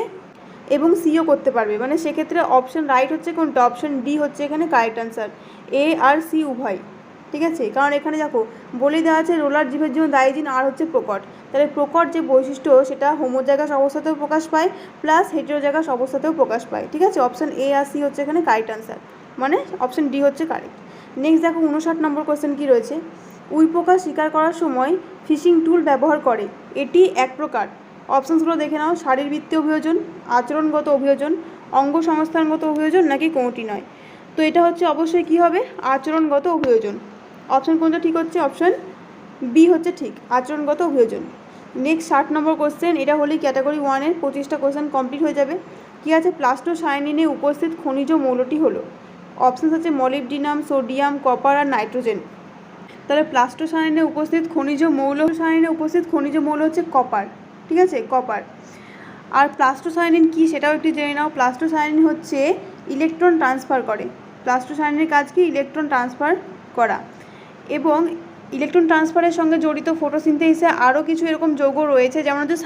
এবং সিও করতে পারবে। মানে সেক্ষেত্রে অপশন রাইট হচ্ছে কোনটা? অপশন ডি হচ্ছে এখানে কারেক্ট অ্যান্সার, এ আর সি উভয়। ঠিক আছে, কারণ এখানে দেখো বলে দেওয়া আছে রোলার জীবের জন্য দায়ী জিন আর হচ্ছে প্রকট। তাহলে প্রকট যে বৈশিষ্ট্য সেটা হোমোজাইগাস অবস্থাতেও প্রকাশ পায় প্লাস হেটেরোজাইগাস অবস্থাতেও প্রকাশ পায়। ঠিক আছে, অপশন এ আর সি হচ্ছে এখানে কারেক্ট অ্যান্সার, মানে অপশন ডি হচ্ছে কারেক্ট। নেক্সট দেখো 59 নম্বর কোয়েশ্চেন কী রয়েছে, উইপোকা শিকার করার সময় ফিশিং টুল ব্যবহার করে, এটি এক প্রকার। অপশানসগুলো দেখে নাও, শারীরবৃত্তীয় অভিযোজন, আচরণগত অভিযোজন, অঙ্গ সংস্থানগত অভিযোজন নাকি কোনোটি নয়। তো এটা হচ্ছে অবশ্যই কী হবে? আচরণগত অভিযোজন। অপশান কোনটা ঠিক হচ্ছে? অপশান বি হচ্ছে ঠিক, আচরণগত অভিযোজন। নেক্সট 60 নম্বর কোশ্চেন, এটা হলেই ক্যাটাগরি 1-এর 25টা কোশ্চেন কমপ্লিট হয়ে যাবে। কী আছে? প্লাস্টোসায়ানিনে উপস্থিত খনিজ মৌলটি হলো, অপশানস আছে মলিবডিনাম, সোডিয়াম, কপার আর নাইট্রোজেন। তাহলে প্লাস্টোসায়ানিনে উপস্থিত খনিজ মৌল হচ্ছে কপার। ঠিক আছে, কপার। আর প্লাস্টোসায়ানিন কি সেটাও একটু জেনে নাও। প্লাস্টোসায়ানিন হচ্ছে ইলেকট্রন ট্রান্সফার করে। প্লাস্টোসায়ানিনের কাজ কি? ইলেকট্রন ট্রান্সফার করা। এবং ইলেকট্রন ট্রান্সফারের সঙ্গে জড়িত ফটোসিনথেসিসে আরও কিছু এরকম যৌগ রয়েছে, যেমন হচ্ছে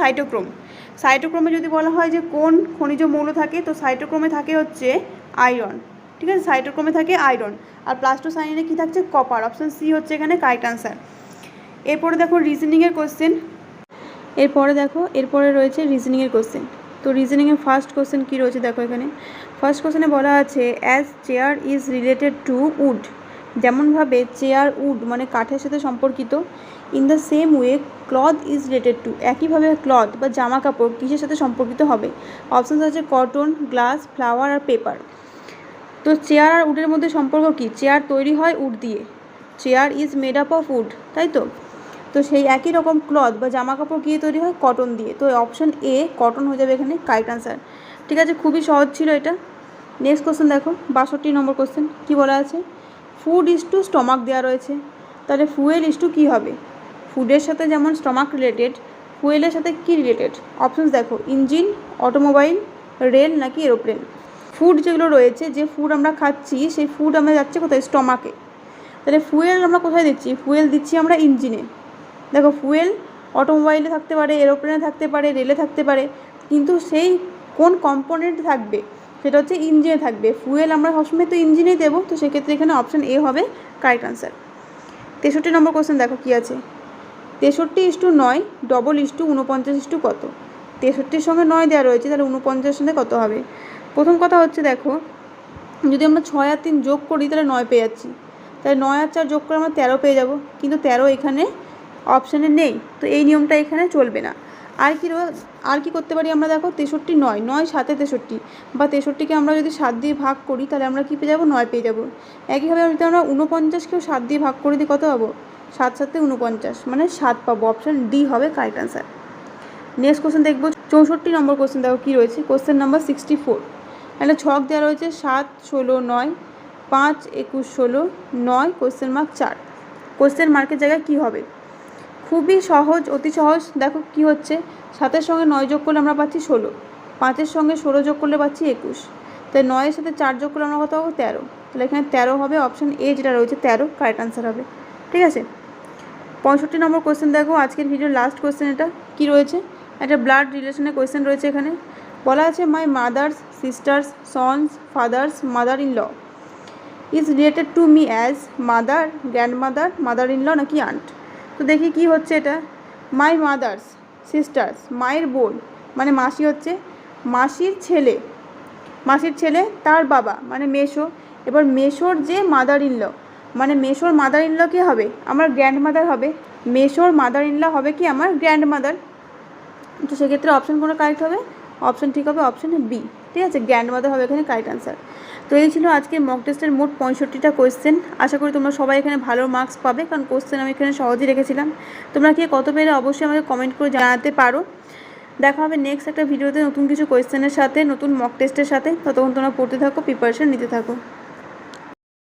সাইটোক্রোমে যদি বলা হয় যে কোন খনিজ মৌল থাকে, তো সাইটোক্রোমে থাকে হচ্ছে আয়রন। ঠিক আছে, সাইটোক্রোমে থাকে আয়রন। আর প্লাস্টোসায়ানিনে কী থাকছে? কপার। অপশান সি হচ্ছে এখানে কারেক্ট অ্যান্সার। এরপরে দেখো রিজনিংয়ের কোশ্চেন, এরপরে রয়েছে রিজনিংয়ের কোশ্চেন। তো রিজনিংয়ের ফার্স্ট কোশ্চেন কী রয়েছে দেখো, এখানে ফার্স্ট কোশ্চেনে বলা আছে as chair is related to wood, যেমনভাবে চেয়ার উড মানে কাঠের সাথে সম্পর্কিত, in the same way cloth is related to, একইভাবে ক্লথ বা জামা কাপড় কিসের সাথে সম্পর্কিত হবে? অপশানস আছে কটন, গ্লাস, ফ্লাওয়ার আর পেপার। তো চেয়ার আর উডের মধ্যে সম্পর্ক কী? চেয়ার তৈরি হয় উড দিয়ে, chair is made up of wood, তাই তো? তো সেই একই রকম ক্লথ বা জামা কাপড় কী তৈরি হয়? কটন দিয়ে। তো অপশন এ কটন হয়ে যাবে এখানে কারেক্ট অ্যান্সার। ঠিক আছে, খুবই সহজ ছিল এটা। নেক্সট কোশ্চেন দেখো 62 নম্বর কোশ্চেন, কী বলা আছে? ফুড ইজ টু স্টমাক দেওয়া রয়েছে, তাহলে ফুয়েল ইজ টু কী হবে? ফুডের সাথে যেমন স্টমাক রিলেটেড, ফুয়েলের সাথে কী রিলেটেড? অপশানস দেখো, ইঞ্জিন, অটোমোবাইল, রেল নাকি এরোপ্লেন। ফুড যেগুলো রয়েছে, যে ফুড আমরা খাচ্ছি সেই ফুড আমরা যাচ্ছে কোথায়? স্টমাকে। তাহলে ফুয়েল আমরা কোথায় দিচ্ছি? ফুয়েল দিচ্ছি আমরা ইঞ্জিনে। দেখো ফুয়েল অটোমোবাইলে থাকতে পারে, এরোপ্লেনে থাকতে পারে, রেলে থাকতে পারে, কিন্তু সেই কোন কম্পোনেন্ট থাকবে সেটা হচ্ছে ইঞ্জিনে থাকবে। ফুয়েল আমরা সবসময় তো ইঞ্জিনেই দেবো, তো সেক্ষেত্রে এখানে অপশান এ হবে কারেক্ট আনসার। 63 নম্বর কোশ্চেন দেখো কী আছে, 63:9 ডবল ইস টু 49 কত? 63-র সঙ্গে 9 দেওয়া রয়েছে, তাহলে 49-এর সঙ্গে কত হবে? প্রথম কথা হচ্ছে দেখো, যদি আমরা 6 আর 3 যোগ করি তাহলে 9 পেয়ে যাচ্ছি, তাহলে 9 আর 4 যোগ করে আমরা 13 পেয়ে যাব, কিন্তু 13 এখানে অপশানে নেই, তো এই নিয়মটা এখানে চলবে না। আর কি করতে পারি আমরা? দেখো 63 9 7 63, বা 63কে আমরা যদি 7 দিয়ে ভাগ করি তাহলে আমরা কী পেয়ে যাবো? 9 পেয়ে যাবো। একইভাবে যদি আমরা 49কেও 7 দিয়ে ভাগ করে দিই কত পাবো? 7 7 49, মানে 7 পাবো। অপশান ডি হবে কারেক্ট অ্যান্সার। নেক্সট কোশ্চেন দেখবো 64 নম্বর কোশ্চেন, দেখো কী রয়েছে, কোশ্চেন নাম্বার 64। একটা ছক দেওয়া রয়েছে 7 16 9 5 21 16 9 কোশ্চেন মার্ক 4। কোশ্চেন মার্কের জায়গায় কী হবে? খুবই সহজ, অতি সহজ। দেখো কি হচ্ছে, 7-এর সঙ্গে 9 যোগ করলে আমরা পাচ্ছি 16, 5-এর সঙ্গে 16 যোগ করলে পাচ্ছি 21, তাই 9-এর সাথে 4 যোগ করলে আমরা কত পাবো? 13। তাহলে এখানে 13 হবে, অপশান এ যেটা রয়েছে 13 কারেক্ট আনসার হবে। ঠিক আছে, 65 নম্বর কোশ্চেন দেখো, আজকের ভিডিওর লাস্ট কোশ্চেন। এটা কী রয়েছে? একটা ব্লাড রিলেশনের কোশ্চেন রয়েছে। এখানে বলা আছে my mother's sister's son's father's mother in law is related to me as mother, grandmother, mother in law নাকি আন্ট। তো দেখি কি হচ্ছে এটা, মাই মাদার্স সিস্টার্স, মায়ের বোন মানে মাসি হচ্ছে, মাসির ছেলে তার বাবা মানে মেসো, এবার মেসোর যে মাদার ইন ল মানে মেসোর মাদার ইন ল কী হবে? আমার গ্র্যান্ডমাদার হবে। মেসোর মাদার ইন ল হবে কি? আমার গ্র্যান্ডমাদার। তো সেক্ষেত্রে অপশান কোনো কারেক্ট হবে? অপশান ঠিক হবে অপশান বি। ঠিক আছে, গ্র্যান্ড মাদার হবে এখানে কারেক্ট অ্যান্সার। তো এই ছিল আজকে মক টেস্টের মোট 65টা কোয়েশ্চেন। আশা করি তোমরা সবাই এখানে ভালো মার্কস পাবে, কারণ কোয়েশ্চেন আমি এখানে সহজেই রেখেছিলাম। তোমরা কি কত পেলে অবশ্যই আমাকে কমেন্ট করে জানাতে পারো। দেখা হবে নেক্সট একটা ভিডিওতে নতুন কিছু কোয়েশ্চেনের সাথে, নতুন মক টেস্টের সাথে। ততক্ষণ তোমরা পড়তে থাকো, প্রিপারেশন নিতে থাকো।